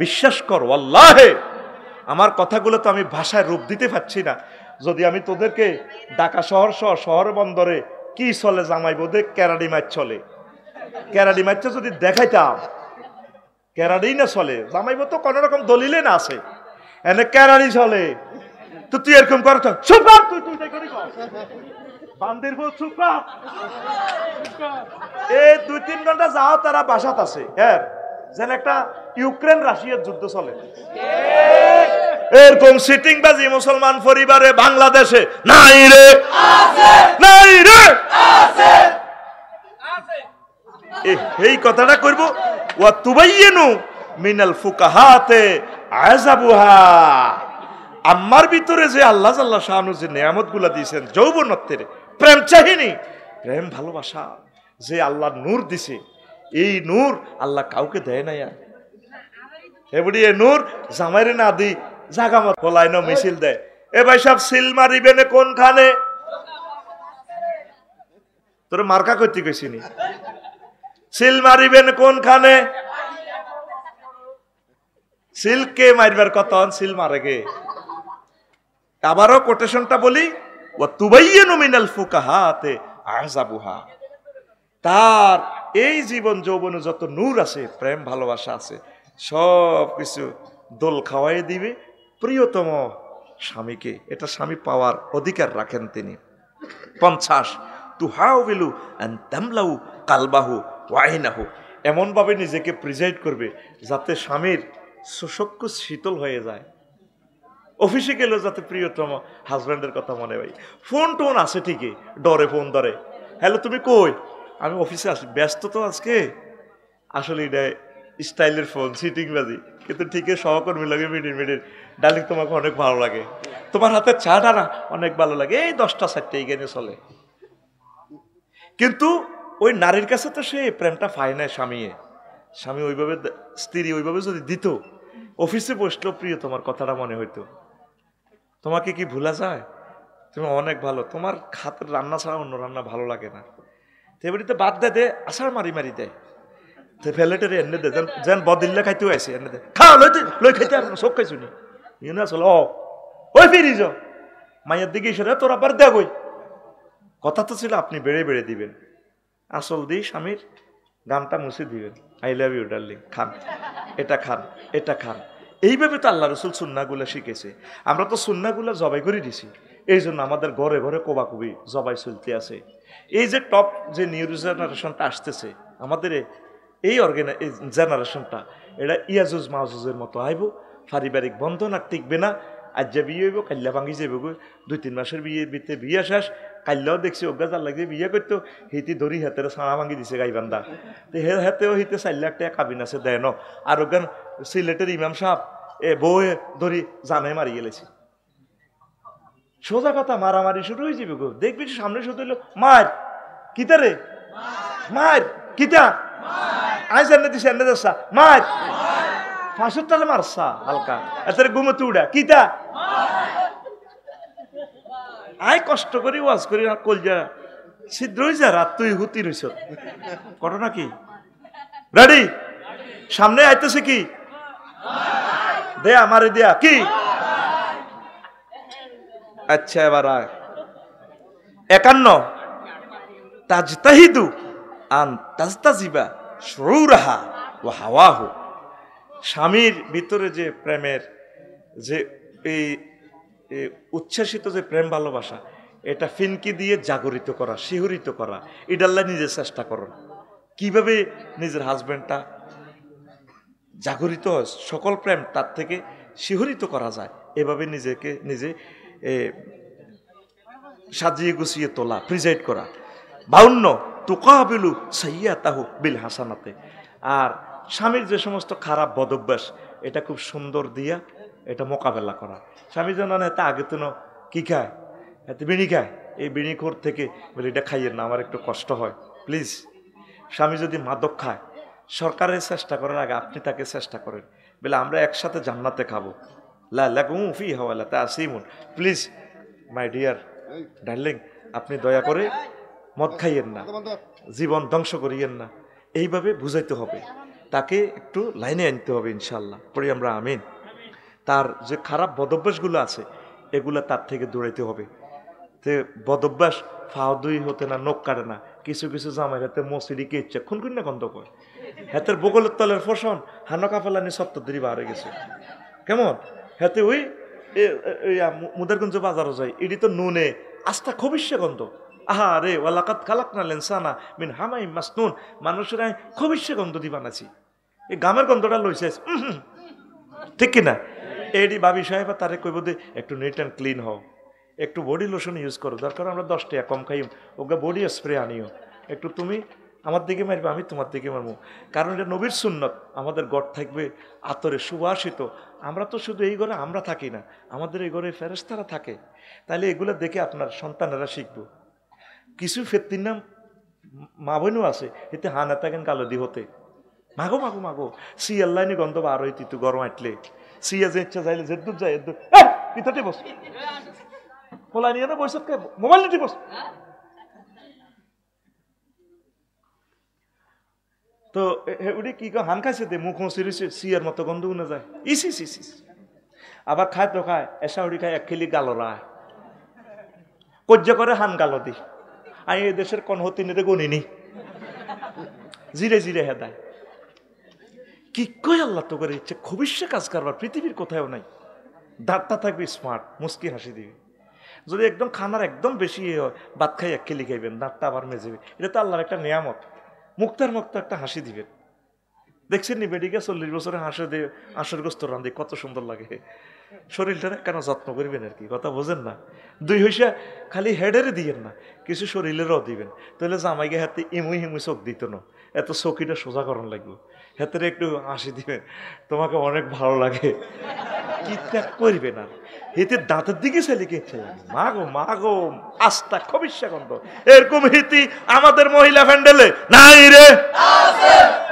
Speaker 1: বিশ্বাস কর আল্লাহে, আমার কথাগুলো তো আমি ভাষায় রূপ দিতে পারছি না। যদি আমি তোদেরকে ঢাকা শহর সহ শহর বন্দরে কি চলে জামাই বোধে ক্যারাডি মাছ চলে, ক্যারাডি মাছ যদি দেখাইতাম, ক্যারাডি না চলে জামাই বোধ তো কোন রকম দলিলে না আছে, এনে ক্যারাডি চলে। তো তুই এরকম কর, চুপ কর, তুই বান্দির বউ চুপ কর। এই 2-3 ঘন্টা যাও তারা বাসাত আছে, হ্যাঁ যেন একটা ইউক্রেন রাশিয়ার যুদ্ধ চলে। এরকম সিটিং বাজি মুসলমান পরিবারে বাংলাদেশে নাই রে, নাই রে। এই কথাটা করবো, ওয়া তুবাইয়িনু মিনাল ফুকাহাতে আযাবুহা। আমার ভিতরে যে আল্লাহ জাল্লা শাআনু যে নিয়ামতগুলা দিয়েছেন, যৌবনত্বের প্রেম চাহিনি, প্রেম ভালোবাসা যে আল্লাহ নূর দিছে, এই নূর আল্লাহ কাউকে দেয় না। আর এবড়ি এ নূর জামাইরে না দি জাগা মত ফলাইন মিছিল দেয়। এ ভাই সব সিল মারিবেন কোনখানে? তোর মার্কা করতে কইছিনি, সিল মারিবেন কোনখানে? সিলকে মারবার কত সিল মারে গে। আবারও কোটেশনটা বলি, ওয়া তুবাইয়িনু মিনাল ফুকাহাতে আযাবুহা। তার এই জীবন যৌবনে যত নূর আছে, প্রেম ভালোবাসা আছে, সব কিছু দোল খাওয়াই দিবে প্রিয়তম স্বামীকে। এটা স্বামী পাওয়ার অধিকার রাখেন তিনি। 50 তুহাউবিলু আন তামলাউ কালবাহু ওয়াইনাহু। এমন ভাবে নিজেকে প্রিজাইড করবে যাতে স্বামীর সুশক্য শীতল হয়ে যায়। অফিসে গেলেও যাতে প্রিয়তম হাজব্যান্ডের কথা মনে হয়। ফোন টোন আছে ঠিকই, ডরে ফোন ধরে, হ্যালো তুমি কই, আমি অফিসে আসি, ব্যস্ত তো আজকে। আসলে এটা স্টাইলের ফোন, সিটিং বাজি, কিন্তু ঠিকই সহকর্মী লাগে মিনিট ডার্লিং তোমাকে অনেক ভালো লাগে, তোমার হাতের চাটা না অনেক ভালো লাগে, এই 10টা 4টে এখানে চলে। কিন্তু ওই নারীর কাছে তো সে প্রেমটা পায় না। স্বামী ওইভাবে, স্ত্রী ওইভাবে যদি দিত, অফিসে বসলেও প্রিয় তোমার কথাটা মনে হইতো। তোমাকে কি ভুলা যায়? তুমি অনেক ভালো, তোমার হাতের রান্না ছাড়া অন্য রান্না ভালো লাগে না। তেমনিতে বাদ দে আষাঢ় মারি দেয়, ফেলেটের এনে দে, যেন বদিল্লা খাইতেও আছে, এনে দে খা, লই খাইতে আর সব খাইছু নি ইউনা চল ওই ফিরি যাও মায়ের দিকে এসে তোর আবার দেবই। কথা তো ছিল আপনি বেড়ে বেড়ে দিবেন, আসল দিয়ে স্বামীর গামটা মুছে দিবেন, আই লাভ ইউ ডার্লিং, খান এটা খান এটা খান। এইভাবে তো আল্লাহ রসুল সুন্নাগুলা শিখেছে। আমরা তো সুন্নাগুলা জবাই করে দিছি, এই জন্য আমাদের ঘরে ঘরে কোবাকুবি জবাই চলতে আছে। এই যে টপ যে নিউ জেনারেশনটা আসতেছে আমাদের, এই জেনারেশনটা, এটা ইয়াজুজ মাহুজের মতো আইব, পারিবারিক বন্ধন আর টিকবে না। আজ যে বিয়ে হইব কাল্লা ভাঙি যাইব, 2-3 মাসের বিয়ে শেষ, কাল্লাও দেখছি অজ্ঞাজার লাগে বিয়ে করতো, হিতি ধরি হাতের ছাড়া ভাঙি দিছে গাইবান্ধা, তো হাতেও হিতে 4 লাখ টাকা কাবিন আছে দেয় ন। আর ওখান সিলেটের ইমাম সাহেব বউ ধরি জানে মারি গেলেছি। সোজা কথা, মারামারি শুরু হয়ে যাবে গো, দেখবি সামনে শুধু হইলো মার কিতা রে, মার কিতা আজ এনে দিছে, এনে দেশা মার 500 টাকা মারসা হালকা এত ঘুমতে উড়া কিতা। আয় কষ্ট করি ওয়াজ করি না, কলজা ছিদ্র হয়ে যা, রাত তুই হুতি রইছ। ঘটনা কি? রেডি? সামনে আইতেছে কি দেয়া মারে দেয়া কি? আচ্ছা এবার 51 তাজতাহিদু আন তাজতাজিবা শুরুরাহা ওয়া হাওয়াহু। স্বামীর ভিতরে যে প্রেমের যে এই উচ্ছ্বাসিত যে প্রেম ভালোবাসা, এটা ফিনকি দিয়ে জাগরিত করা, শিহরিত করা, এটাল্লা নিজে চেষ্টা করুন কিভাবে নিজের হাজবেন্ডটা জাগরিত হয়, সকল প্রেম তার থেকে শিহরিত করা যায়, এভাবে নিজেকে নিজে সাজিয়ে গুছিয়ে তোলা, প্রিজাইড করা। 52 তুকাবিলু সাইয়্যাতাহু বিল হাসানাতে। আর স্বামীর যে সমস্ত খারাপ বদভ্যাস, এটা খুব সুন্দর দিয়া এটা মোকাবেলা করা। স্বামী যেন এতে আগে তো কি খায়, এতে বিড়ি খায়, এই বিড়িখোর থেকে বলে এটা খাইয়েন না, আমার একটু কষ্ট হয় প্লিজ। স্বামী যদি মাদক খায়, সরকারের চেষ্টা করার আগে আপনি তাকে চেষ্টা করেন, বলে আমরা একসাথে জান্নাতে খাবো, লা লাকুম ফিহা ওয়া লা তাসিমুন, প্লিজ মাই ডিয়ার ডার্লিং, আপনি দয়া করে মদ খাইয়েন না, জীবন ধ্বংস করিয়েন না। এইভাবে বুঝাইতে হবে, তাকে একটু লাইনে আনতে হবে ইনশাল্লাহ, পড়ি আমরা আমিন। তার যে খারাপ বদভ্যাসগুলো আছে এগুলো তার থেকে দৌড়াইতে হবে। তে বদভ্যাস ফাওদুই হতে না, নখ কাটে না, কিছু কিছু জামাই হাতে মসিডিকে ইচ্ছে খুন না গন্ধ করে, হাতের বগলের তলের ফসন হানকা ফেলানি সত্তর দিরি বাড়ে গেছে। কেমন হাতে ওই মুদারগঞ্জ বাজারও যায়, এটি তো নুনে আস্থা খবিষ্যে গন্ধ। আহা রে ওয়ালাকাত খালাকনা লিনসানা মিন হামাইম মাসনুন, মানুষের খবিষ্যে গন্ধ দি বানাছি, এই গামের গন্ধটা লইছে, ঠিক কিনা? এডি ভাবি সাহেব তারে কইব দে একটু নিট অ্যান্ড ক্লিন হও, একটু বডি লোশন ইউজ করো, দরকার আমরা 10 টাকা কম খাইম, ওকে বডি স্প্রে আনিও, একটু তুমি আমার দিকে মারবে, আমি তোমার দিকে মারবো, কারণ এটা নবীর সুন্নত। আমাদের ঘর থাকবে আতরে সুবাসিত। আমরা তো শুধু এই ঘরে আমরা থাকি না, আমাদের এই ঘরে ফেরেশতারা থাকে। তাহলে এগুলো দেখে আপনার সন্তানেরা শিখবো। কিছু ফেত্তির নাম মা বোনও আছে, এতে হানা থাকেন কালো দি হতে, মাগো মাগো মাগো সি আল্লাহ নি গন্ধ বার হইতি তু গরম আটলে সিয়া যে ইচ্ছা যাইলে যেদুর যায় এদুর পিতাটি বস পোলা নিয়ে না বসে মোবাইল নিতে বস। তো উনি কি হান খাইছে দে মুখ সিরিছে সিয়ার মতো গন্ধ উনে যায়, ইস ইস ইস ইস। আবার খায় তো খায়, এসা উড়ি খায় এক খেলি গালরা কজ্জা করে হান গালো দি। আমি এই দেশের কোন হতি নিতে গনিনি, জিরে জিরে হেদায় কি কই আল্লাহ তো করে ইচ্ছে খবিষ্যে কাজ করবার পৃথিবীর কোথাও নাই। দাঁতটা থাকবে স্মার্ট, মুস্কি হাসি দিবে। যদি একদম খানার একদম বেশি হয়, ভাত খাই এক খেলি খাইবেন, দাঁতটা আবার মেজেবে, এটা তো আল্লাহর একটা নিয়ামত। মুক্তার মুক্ত একটা হাসি দিবেন। দেখছেন নি বেডিকে 40 বছরে হাসে দিয়ে আঁশের গোস্ত রান্ধে কত সুন্দর লাগে। শরীরটা কেন যত্ন করবেন আর কি, কথা বোঝেন না? দুই হইসা খালি হেডেরে দিয়েন না, কিছু শরীরেরও দিবেন। তাহলে জামাইকে হাতে ইমুই হিমুই চোখ দিত না, এত চৌকিটা সোজা করণ লাগবে, হাতের একটু হাসি দিবেন, তোমাকে অনেক ভালো লাগে, কি ত্যাগ করবে না। এতে দাঁতের দিকে ছেলে কিনছে, মাগো মাগো আস্থা খবিষ্যা গন্ধ। এরকম হিতি আমাদের মহিলা ফ্যান্ডেলে নাই রে।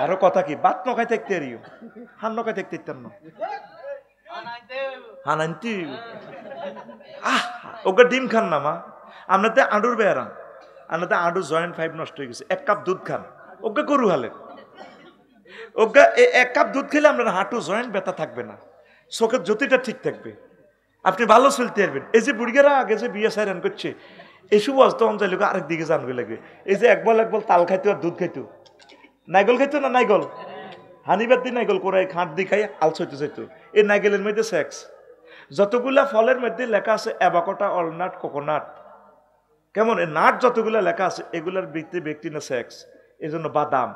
Speaker 1: আরো কথা কি, বাত নখাই থাকতে আরিও, হান নখাই থাকতে ইত্যান্ন হানান্তি ওকে ডিম খান না মা, আপনাদের আডুর বেয়ারাম, আপনাদের আডু জয়েন্ট 5 নষ্ট হয়ে গেছে, 1 কাপ দুধ খান, ওকে গরু হালেন, ওকে 1 কাপ দুধ খেলে আপনার হাঁটু জয়েন্ট ব্যথা থাকবে না, চোখের জ্যোতিটা ঠিক থাকবে, আপনি ভালো চলতে পারবেন। এই যে বুড়িগারা আগে যে বিয়ে সাইরান করছে, এসব অস্ত অঞ্চল আরেক দিকে জানবে লাগবে। এই যে একবার তাল খাইতো আর দুধ খাইতো, নাইগল খাইতো না, নাইগল হানিবার দিন নাইগল করে খাঁট দি খাই আলস হইতে চাইতো। এই নাইগেলের মধ্যে সেক্স, যতগুলা ফলের মধ্যে লেখা আছে অ্যাভোকাডো, অলনাট, কোকোনাট, কেমন এই নাট যতগুলা লেখা আছে এগুলার ব্যক্তি না সেক্স। এই জন্য বাদাম,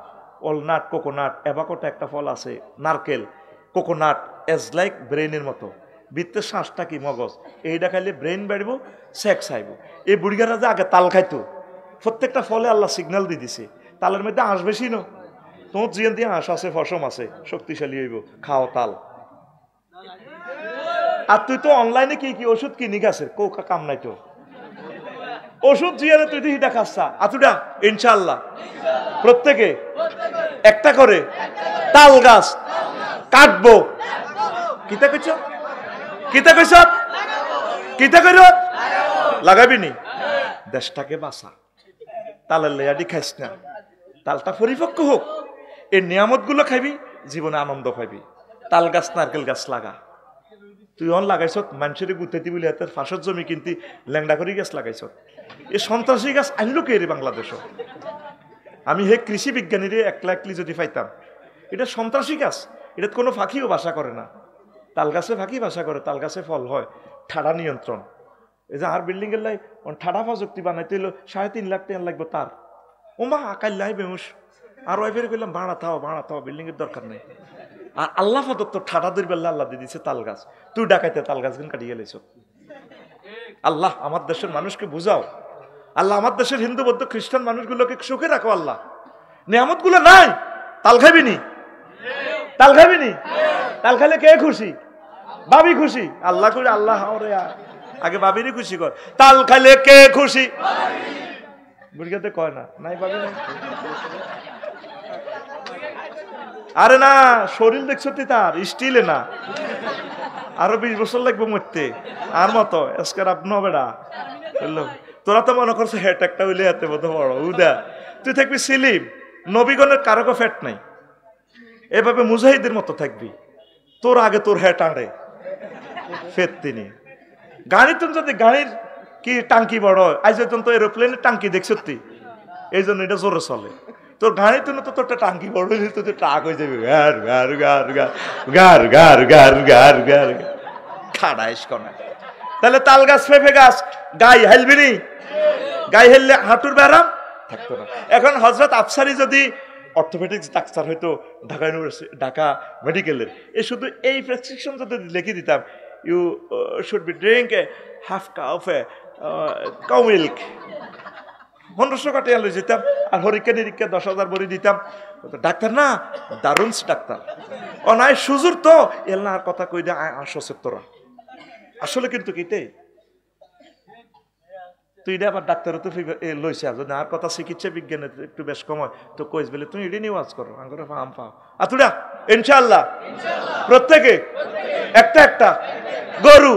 Speaker 1: অলনাট, কোকোনাট, অ্যাভোকাডো একটা ফল আছে, নারকেল, কোকোনাট এজ লাইক ব্রেনের মতো, বৃত্তের শ্বাসটা কি মগজ, এইটা খাইলে ব্রেন বাড়ব, সেক্স আইব। এই বুড়িগারা যে আগে তাল খাইতো, প্রত্যেকটা ফলে আল্লাহ সিগন্যাল দিয়ে দিছে, তালের মধ্যে আঁশ বেশি ন, তোমার জিয়ান দিয়ে আঁশ আছে, ফসম আছে, শক্তিশালী হইব, খাও তাল। আর তুই তো অনলাইনে কি কি ওষুধ কিনি গাছের কৌকা কাম নাই তো, ওষুধ জিয়ারে তুই হিটা খাচ্ছা আতুডা, ইনশাল্লাহ প্রত্যেকে একটা করে তাল গাছ কাটবো। কিতা কইছ, কিতা কইছ, কিতা কইর লাগাবি নি, দেশটাকে বাঁচা, তালের লেয়াডি খাইস না, তালটা পরিপক্ক হোক, এই নিয়ামত গুলো খাইবি, জীবনে আনন্দ পাইবি। তাল গাছ নারকেল গাছ লাগা, তুই অন লাগাইছ মানুষের গুতাইতি বলে হাতের ফাঁসের জমি কিনতি ল্যাংডা করি গাছ লাগাইছ, এই সন্ত্রাসী গাছ আনলো কে রে বাংলাদেশ? আমি হে কৃষি বিজ্ঞানীরে একলা একলি যদি পাইতাম, এটা সন্ত্রাসী গাছ, এটা কোনো ফাঁকিও বাসা করে না, তাল গাছে ফাঁকি বাসা করে, তাল গাছে ফল হয়, ঠাডা নিয়ন্ত্রণ। এই যে আর বিল্ডিং এর লাই ঠাডা প্রযুক্তি বানাইতে হলো 3.5 লাখ টাকা লাগবে তার। ওমা আকাল লাই বেহুশ। আর ওয়াইফের কইলাম ভাড়া থাও বিল্ডিং এর দরকার নেই। আর আল্লাহ প্রদত্ত ঠাডা দুর্বেল্লা আল্লাহ দিয়ে দিচ্ছে তাল গাছ। তুই ডাকাইতে তাল গাছ কাটিয়ে গেলেছ। আল্লাহ আমার দেশের মানুষকে বুঝাও, আল্লাহ আমার দেশের হিন্দু বৌদ্ধ খ্রিস্টান মানুষগুলোকে সুখে রাখো। আল্লাহ নিয়ামত গুলো নাই, তাল খাবিনি, তাল খাবিনি, তাল খাইলে কে খুশি? ভাবি খুশি। আল্লাহ করে আল্লাহ আগে ভাবিরই খুশি কর। তাল খাইলে কে খুশি? বুড়িয়াতে কয় না, নাই ভাবি নাই। আরে না, শরীর দেখছো তুই তার স্টিলে না, আরো 20 বছর লাগবে মরতে। আর মতো আজকের আপনি বেড়া বললো, তোরা তো মনে করছো হেট একটা হইলে হাতে মতো বড় উদা, তুই থাকবি সিলিম। নবীগণের কারো ফ্যাট নাই, এভাবে মুজাহিদের মতো থাকবি। তোর আগে তোর হেট আঁড়ে ফেট তিনি। গাড়ি তুমি যদি গাড়ির কি টাঙ্কি বড়, আজ তো এরোপ্লেনের টাঙ্কি দেখছো তুই, এই জন্য এটা জোরে চলে। তোর গাড়ি তুমি তো তোরটা টাঙ্কি বড় হইলে তো টাক হয়ে যাবে, গার গার গার গার গার গার গার গার গার খাড়াইস কনা। তাহলে তাল গাছ পেঁপে গাছ গাই হেলবি নি? গাই হেললে হাঁটুর ব্যারাম থাকতো না। এখন হযরত আফসারি যদি অর্থোপেডিক্স ডাক্তার হয়তো ঢাকা ইউনিভার্সিটি, ঢাকা মেডিকেলের, এ শুধু এই প্রেসক্রিপশন যদি লিখে দিতাম, you should be drink half cup cow milk, 1500 টাকা লই যেতাম। আর হরিকা নিরীক্ষা 10,000 বড়ি দিতাম। ডাক্তার না, দারুণ ডাক্তার। ও নাই সুজুর তো এল্লা আর কথা কই দে আসো তোরা। আসলে কিন্তু কিতে তুই এটা আবার ডাক্তার তো লইছে, যদি আর কথা চিকিৎসা বিজ্ঞানে একটু বেশ কম হয় তো কইস বলে তুমি এটা নিয়ে ওয়াজ করো, আঙ্গুরে ফাম পাও। আতুরা ইনশাআল্লাহ প্রত্যেকে একটা একটা গরু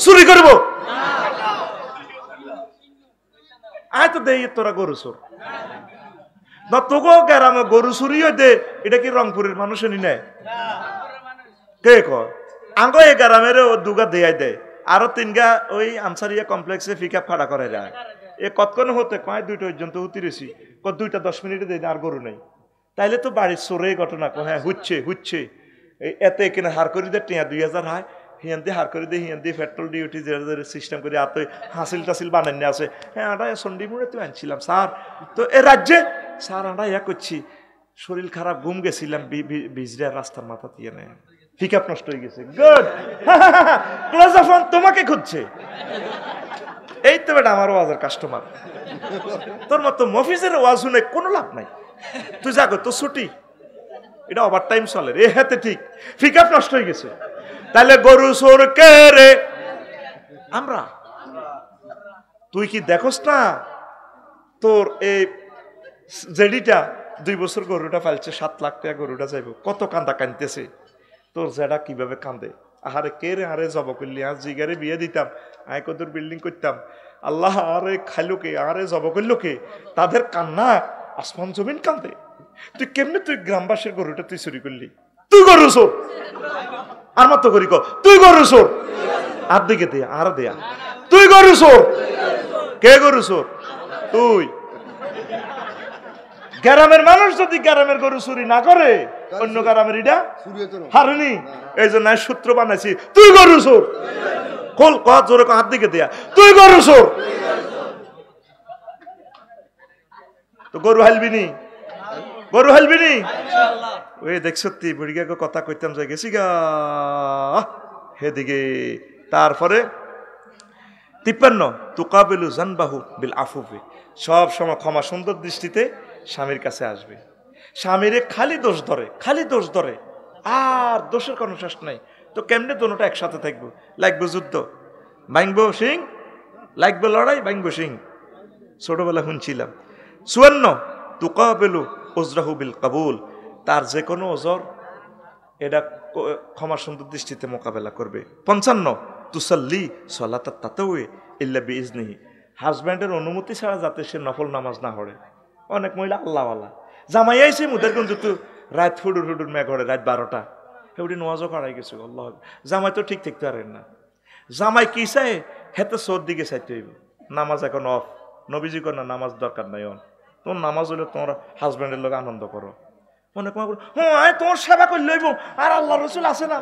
Speaker 1: চুরি করব। আয় তো দেই তোরা গরু চোর না, তোকেও গ্রামে গরু চুরি হয়ে দে। এটা কি রংপুরের মানুষে নি নেয়? কে কয় আঙ্গ এই গ্রামের দুগা দেয়াই দেয়। আরো 3গা ওই আনসারিয়া কমপ্লেক্সে পিক আপ খাড়া করে যায়। এ কতক্ষণ হতে কয় 2টা পর্যন্ত উতিরেছি, 2টা 10 মিনিটে দেয় আর গরু নেই। তাইলে তো বাড়ির চোরে ঘটনা কয়, হ্যাঁ হচ্ছে এতে এখানে হার করে দে টিয়া 2000 হয়, হিয়ান দিয়ে হার করে দে, হিয়ান দিয়ে পেট্রোল ডিউটি সিস্টেম করে এত হাসিল টাসিল বানান আছে। হ্যাঁ আটা সন্ডিমুড়ে তো আনছিলাম স্যার, তো এ রাজ্যে স্যার আটা ইয়া করছি, শরীর খারাপ, ঘুম গেছিলাম, ভিজরা রাস্তার মাথা দিয়ে নেয়, পিক আপ নষ্ট হয়ে গেছে। গুড ক্লোজ অফ তোমাকে খুঁজছে। এই তো বেটা আমার ওয়াজের কাস্টমার। তোর মতো মফিজের ওয়াজ শুনে কোনো লাভ নাই। তুই যাগো তো ছুটি, এটা ওভার টাইম চলে রে। হাতে ঠিক পিক আপ নষ্ট হয়ে গেছে। তাহলে গরু চোর কে রে? আমরা। তুই কি দেখোস না তোর এই জেডিটা 2 বছর গরুটা ফালছে, 7 লাখ টাকা গরুটা যাইব, কত কান্দা কানতেছে। তোর জেডা কিভাবে কান্দে, আহারে কে রে আরে জব করলি, আর জিগারে বিয়ে দিতাম, আয় কদর বিল্ডিং করতাম, আল্লাহ আরে খাইলো কে, আরে জব করলো কে, তাদের কান্না আসমান জমিন কান্দে। তুই কেমনে তুই গ্রামবাসীর গরুটা তুই চুরি করলি? তুই গরু চোর। আর মতো করি তুই গরু চোর। আর দিকে দেয়া আর দেয়া, তুই গরু চোর। কে গরু চোর? তুই। গ্রামের মানুষ যদি গ্রামের গরু চুরি না করে, অন্য গ্রামের ইটা হারনি। এই জন্য সূত্র বানাইছি, তুই গরু চোর। খোল কত জোরে হাত দিকে দেয়া, তুই গরু চোর। তো গরু হালবি নি, গরু হালবি নি। ওই দেখ সত্যি বুড়িগাকে কথা কইতাম যাই গেছি গা হেদিকে। তারপরে 53 তুকাবিলু জানবাহু বিল আফুফি, সব সময় ক্ষমা সুন্দর দৃষ্টিতে স্বামীর কাছে আসবে। স্বামীরে খালি দোষ ধরে আর দোষের কোনো শেষ নাই। তো কেমনে দোনোটা একসাথে থাকবো? লাগবে যুদ্ধ, ভাঙবো সিং, লাগবে লড়াই, ভাঙবো সিং। ছোটবেলা শুনছিলাম। 54 তুকাবিলু উজরাহু বিল কাবুল, তার যে কোনো ওজর এটা ক্ষমা সুন্দর দৃষ্টিতে মোকাবেলা করবে। 55 তুসাল্লি সলাতাত তাতাউই ইল্লা বিইজনিহি, হাজব্যান্ডের অনুমতি ছাড়া যাতে সে নফল নামাজ না পড়ে। অনেক মহিলা আল্লাহওয়ালা, জামাই আইছে মুদের কিন্তু রাত হুডুর মেঘ হরে, রাত 12টা এগুলি নোয়াজও করাই গেছে। আল্লাহ, জামাই তো ঠিক থাকতে পারেন না। জামাই কি চাই হেতে চোর দিকে চাইতে হইব। নামাজ এখন অফ, নবীজি কর না নামাজ দরকার নাই। তোমার নামাজ হলে তোমার হাজব্যান্ডের লোক আনন্দ করো। অনেক মা বলে হ্যাঁ তোমার সেবা করলে হইব আর আল্লাহ রসুল আছে না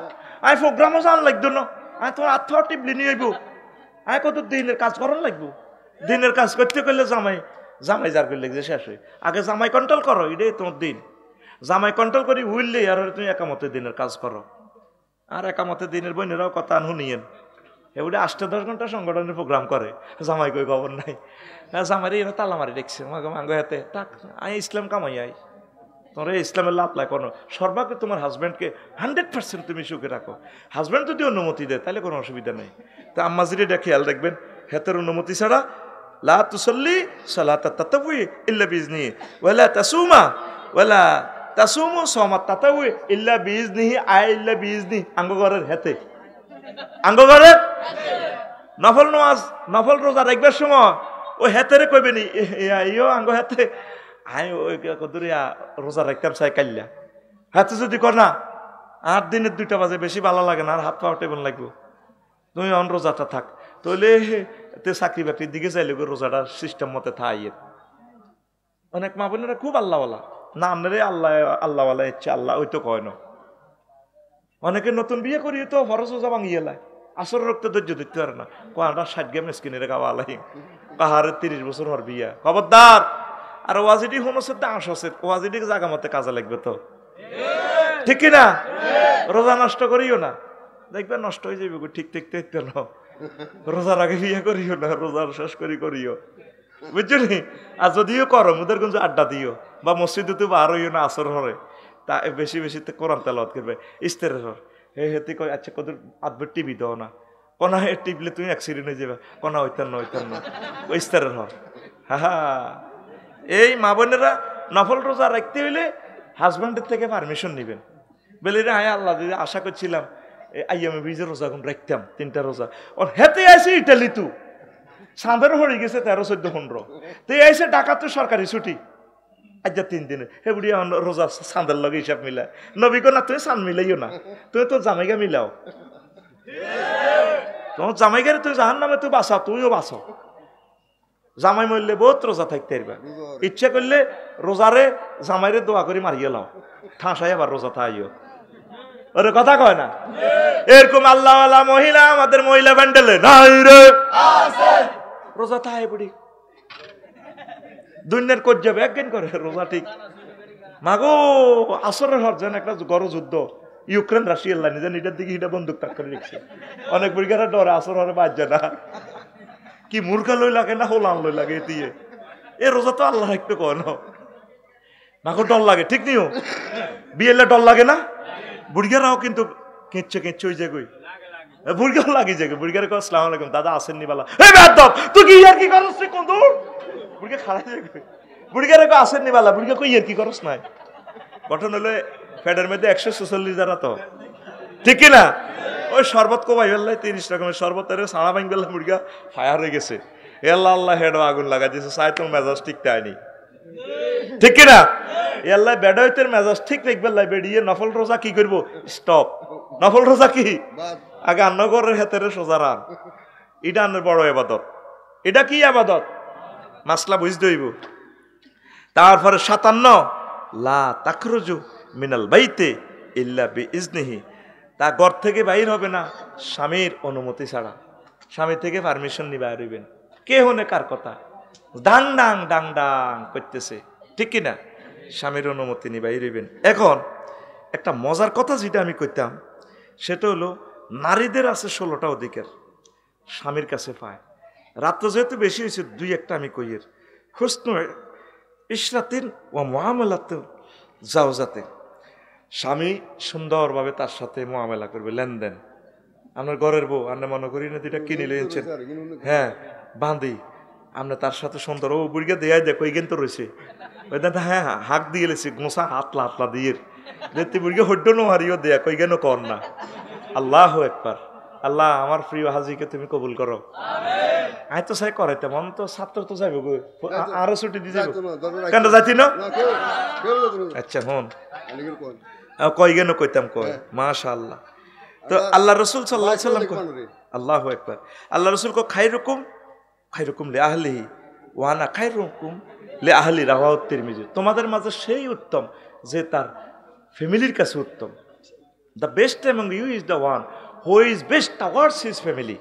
Speaker 1: আয় প্রোগ্রামও জান লাগতো না আয় তোমার আত্মা টিপলি নিয়ে হইব আয় কত দিনের কাজ করার লাগবো দিনের কাজ করতে করলে জামাই যার করলে যে শেষ হয় আগে জামাই কন্ট্রোল করো এটাই তোমার দিন জামাই কন্ট্রোল করি উইললে আর তুমি একামতে দিনের কাজ করো আর একামতে দিনের বোনেরাও কথা শুনিয়েন এগুলি 8-10 ঘন্টা সংগঠনের প্রোগ্রাম করে জামাই কই খবর নাই জামাই এরা তালা মারি দেখছে মাঙ্গো হাতে তাক আই ইসলাম কামাই আই তোমরা ইসলামের লাভ লাই করো সর্বাগ্রে তোমার হাজব্যান্ডকে 100% তুমি সুখে রাখো হাজব্যান্ড যদি অনুমতি দেয় তাহলে কোনো অসুবিধা নেই তো আম্মাজির এটা খেয়াল রাখবেন হেতের অনুমতি ছাড়া লা তুসল্লি সালাতা তাতাউই ইল্লা বিইজনি ওয়ালা তাসুমা ওয়ালা তাসুমু সামাত তাতাউই ইল্লা বিইজনিহি আই ইল্লা বিইজনি আঙ্গঘরের হেতে আঙ্গঘরের নফল নামাজ নফল রোজা রাখবার সময় ওই হেতেরে কইবেনি ইয়ো আঙ্গ হেতে আই ওই কদুরিয়া রোজা রাখতাম চাই কাল্লা হাতে যদি কর না 8 দিনের 2টা বাজে বেশি ভালো লাগে না আর হাত পা টেবন লাগবো তুমি অন রোজাটা থাক তাহলে তে চাকরি বাকরির দিকে চাইলে রোজাটা সিস্টেম মতে থাইয়ের অনেক মা বোনেরা খুব আল্লাহওয়ালা না আপনারে আল্লাহওয়ালা ইচ্ছে আল্লাহ ওই তো কয় না অনেকে নতুন বিয়ে করি তো ফরজ রোজা ভাঙিয়ে লাই আসর রক্ত ধৈর্য ধরতে পারে না কোয়াটা 60 গেম স্কিনে খাওয়া আলাই কাহারে 30 বছর হর বিয়া খবরদার আর ওয়াজিডি হনসের দাঁশ আছে ওয়াজিডি জায়গা মতে কাজে লাগবে তো ঠিক কিনা রোজা নষ্ট করিও না দেখবে নষ্ট হয়ে যাবে ঠিক ঠিক দেখতে না রোজার আগে বিয়ে করিও না রোজার শেষ করিও বুঝছো নি আর যদিও করো মুদের কিন্তু আড্ডা দিও বা মসজিদে তো বার হইও না আসর হরে তা বেশি বেশি কোরআন তেলাওয়াত করবে ইস্তেরের হর হেতে কয় আচ্ছা কত আধবার টিভি দাও না কোনা হে টিপলে তুমি অ্যাক্সিডেন্ট হয়ে যাবে কোনা হইতার না ইস্তেরের হর হা এই মা বোনেরা নফল রোজা রাখতে হইলে হাজব্যান্ডের থেকে পারমিশন নেবেন বলে রে হ্যাঁ আল্লাহ দিদি আশা করছিলাম আইয়ামে বীজের রোজা এখন রাখতাম 3টা রোজা ওর হেতে আছে ইটালি তু সাঁদের হয়ে গেছে 13-14-15 তো আইসে ঢাকা তো সরকারি ছুটি আজ 3 দিনে হে বুড়ি রোজা সাঁদের লগে হিসাব মিলা নবী কো না তুমি সান মিলাইও না তুমি তো জামাইগা মিলাও তোমার জামাইগারে তুই জাহান নামে তুই বাঁচাও তুইও বাঁচাও জামাই মরলে বহুত রোজা থাকতে পারবা ইচ্ছা করলে রোজারে জামাইরে দোয়া করে মারিয়ে লাও ঠাঁসাই আবার রোজা থাইও ওরে কথা কয় না এরকম আল্লাহওয়ালা মহিলা আমাদের মহিলা ব্যান্ডেলে নাই রে রোজা থাই বুড়ি দুনিয়ার কোট যাবে একদিন করে রোজা ঠিক মাগো আসরের হর যেন একটা গড় যুদ্ধ ইউক্রেন রাশিয়ার লাইনে যেন এটার দিকে এটা বন্দুক তাক করে রেখেছে অনেক বুড়িগারা ডরে আসর হরে বাদ যায় না কি মূর্খা লই লাগে না হোলান লই লাগে দিয়ে এ রোজা তো আল্লাহ একটু কয় না মাগো ডর লাগে ঠিক নিও বিয়েলে ডর লাগে না বুড়িগারাও কিন্তু কেঁচে হয়ে যায় কই বুড়িগাও লাগে যায় বুড়িগারে কয় আসসালামু আলাইকুম দাদা আসেননি বালা এই বেয়াদব তুই কি ইয়ার কি করছ রে কোন দূর বুড়িগা খাড়া যায় কই বুড়িগারে কয় আসেননি বালা বুড়িগা কই ইয়ার কি করছ নাই গঠন হলে ফেডের মধ্যে 146 যারা তো ঠিক কি না ওই শরবত কোবাই বেল্লাই 30 রকমের শরবতের সাড়া ভাঙ বেল্লা মুরগা ফায়ার হয়ে গেছে আল্লাহ আল্লাহ হেড আগুন লাগা দিয়েছে সাই তো মেজাজ ঠিক তাইনি ঠিক কি না আল্লাহ বেডাইতের মেজাজ ঠিক রাখবে লাই বেড়িয়ে নফল রোজা কি করবো স্টপ নফল রোজা কি আগে আন্নগরের হাতের সোজা রান এটা আন্নের বড় ইবাদত এটা কি ইবাদত মাসলা বুঝতে হইব তারপরে 57 লা তাখরুজু মিনাল বাইতে ইল্লা বিইজনিহি তা ঘর থেকে বাইর হবে না স্বামীর অনুমতি ছাড়া স্বামী থেকে পারমিশন নিয়ে বাইর হইবেন কে হনে কার কথা ডাং ডাং ডাং ডাং করতেছে ঠিক কিনা স্বামীর অনুমতি নিয়ে বাইর হইবেন এখন একটা মজার কথা যেটা আমি কইতাম সেটা হলো নারীদের আছে 16টা অধিকার স্বামীর কাছে পায় রাত্র যেহেতু বেশি হয়েছে 2-1টা আমি কইয়ের হুসনু ইশরাতিন ও মুআমালাতে জাওজাতে স্বামী সুন্দরভাবে তার সাথে মুআমালা করবে লেনদেন আপনার ঘরের বউ আপনি মনে করি না দুইটা কিনে লিয়েছেন হ্যাঁ বাঁধি আপনি তার সাথে সুন্দর ও বুড়িকে দেয়াই দেখো এই তো রয়েছে ওই দাদা হ্যাঁ হাঁক দিয়ে লেছি গোসা হাতলা দিয়ে দেখতে বুড়িকে হড্ড নো হারিও দেয়া কই কেন কর না আল্লাহ একবার আল্লাহ আমার প্রিয় হাজিকে তুমি কবুল করো আয় তো সাই করে তেমন তো ছাত্র তো যাইব গো আরো ছুটি দিয়ে যাবো কেন যাইতি না আচ্ছা হন কই কেন কইতাম কয় মাশাআল্লাহ তো আল্লাহ রসুল সাল্লাল্লাহু আলাইহি সাল্লাম আল্লাহু আকবার আল্লাহ রসুল কো খায়রুকুম লি আহলিহি ওয়া আনা খায়রুকুম লি আহলি রাওয়াহু তিরমিজি তোমাদের মাঝে সেই উত্তম যে তার ফ্যামিলির কাছে উত্তম। The best among you is the one who is best towards his family.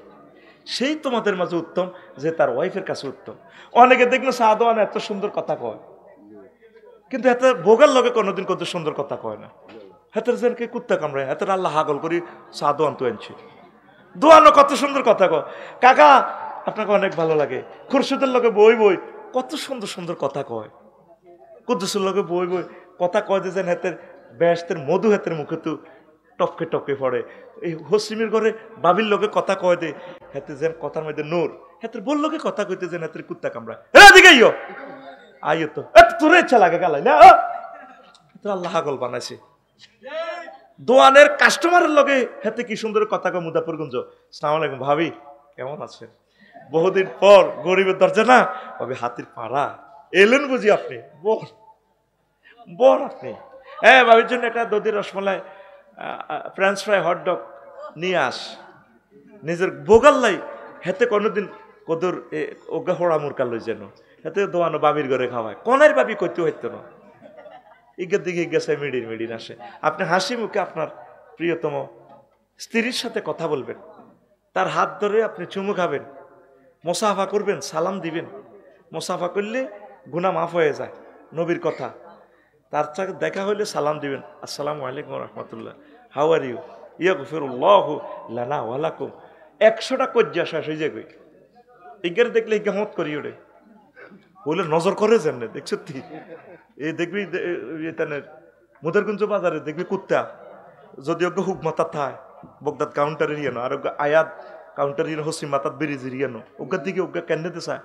Speaker 1: সেই তোমাদের মাঝে উত্তম যে তার ওয়াইফের কাছে উত্তম। অনেকে দেখলো সাদওয়ান এত সুন্দর কথা কয়, কিন্তু এত ভোগার লগে কোনোদিন কত সুন্দর কথা কয় না। হাতের জনকে কুত্তা কামড়ায়, হাতের আল্লাহ হাগল করি সাদওয়ান তো আনছি। দোয়ানো কত সুন্দর কথা কয়, কাকা আপনাকে অনেক ভালো লাগে। খুরশিদের লগে বই বই কত সুন্দর সুন্দর কথা কয়। কুদ্দুসের লগে বই বই কথা কয় যে হাতের ব্যস্তের মধু হাতের মুখে তো টপকে টপকে পড়ে। এই হসিমের ঘরে বাবির লোকে কথা কয় দে হাতে যেন কথার মধ্যে নূর, হাতের বল লোকে কথা কইতে যেন হাতের কুত্তা কামড়া। এদিকে আইও আইও তো তোর ইচ্ছা লাগে গালাই না, আল্লাহ হাগল বানাইছে। দোয়ানের কাস্টমারের লগে হাতে কি সুন্দর কথা কয় মুদাফরগঞ্জ। আসসালামু আলাইকুম ভাবি, কেমন আছেন? বহুদিন পর, গরিবের দরজা না ভাবি, হাতির পাড়া এলেন বুঝি আপনি, বল বল আপনি। হ্যাঁ, ভাবির জন্য একটা দধি রসমালাই, ফ্রেঞ্চ ফ্রাই, হটডগ নিয়ে আস। নিজের বোগাল্লাই হেতে কোনোদিন কদর ওগা হোড়া মুরকা লই যেন হেতে দোয়ানো বাবির ঘরে খাওয়ায়। কনের বাবি কইতে হইতো না, ইগের দিকে গেছে মিডির মিডির আসে। আপনি হাসি মুখে আপনার প্রিয়তম স্ত্রীর সাথে কথা বলবেন, তার হাত ধরে আপনি চুমু খাবেন, মোসাফা করবেন, সালাম দিবেন। মোসাফা করলে গুনাহ মাফ হয়ে যায়, নবীর কথা। তার সাথে দেখা হইলে সালাম দিবেন, আসসালামু আলাইকুম রহমতুল্লাহ, হাউ আর ইউ, ইয়াগফিরুল্লাহু লানা ওয়া লাকুম। 100টা কজ্জা শেষ হয়ে যাবে। ইগের দেখলে ইগামত করি ওরে বলে নজর করে যেমনে দেখছো তুই। এই দেখবি মুদারগঞ্জ বাজারে দেখবি কুত্তা যদি ওকে হুক মাথা থায় বগদাদ কাউন্টারে ইয়েনো, আর ওকে আয়াত কাউন্টার ইয়ে হসি মাথাত বেরিয়ে ইয়েনো, ওগার দিকে ওকে কেন্দ্রে চায়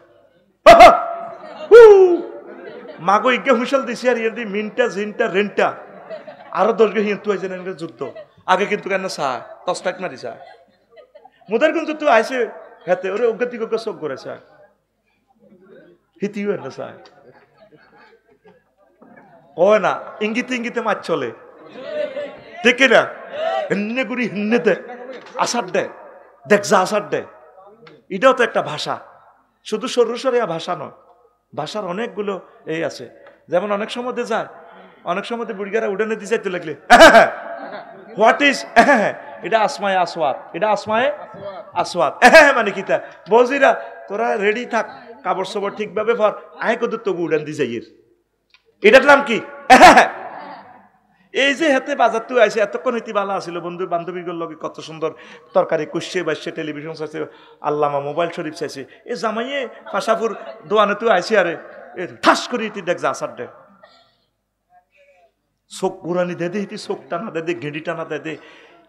Speaker 1: মাগো ইগে হুঁশাল দিছি আর ইয়ে মিনটা জিনটা রেন্টটা আরো 10 গে হিন্দু হয়েছে না যুদ্ধ আগে, কিন্তু কেন চায় তস্টাক মারি চায়। মুদারগঞ্জ তুই আইসে হেতে ওরে ওগার দিকে ওকে চোখ করে চায়, হিতিও এনে চায় কয় না, ইঙ্গিতে ইঙ্গিতে মাছ চলে, ঠিক না? হিন্নে গুড়ি হিন্নে দে, আসার দে, দেখ যা আসার দে। এটাও তো একটা ভাষা, শুধু সরুসরিয়া ভাষা নয়, ভাষার অনেকগুলো এই আছে। যেমন অনেক সময় যায়, অনেক সময় বুড়িগারা উড়ানে দিয়ে যাইতে লাগলে হোয়াট ইজ, এটা আসমায় আসওয়াত, এটা আসমায় আসওয়াত, মানে কি তা বজিরা তোরা রেডি থাক, কাপড় সবর ঠিকভাবে পর, আয় কত তবু উড়ান দিয়ে যাই। এটার নাম কি? এই যে হাতে বাজার তুই আইসে, এতক্ষণ হইতে ভালো আসিল, বন্ধু বান্ধবীগুলোর লগে কত সুন্দর তরকারি কুষছে বাসছে, টেলিভিশন চাইছে, আল্লামা মোবাইল শরীফ চাইছে। এ জামাইয়ে ফাঁসাপুর দোয়ানে তুই আইসি, আরে ঠাস করি তুই দেখ যা আসার দে, চোখ ঘুরানি দে দে, ইতি চোখ টানা দে দে, ঘেঁড়ি টানা দে দে,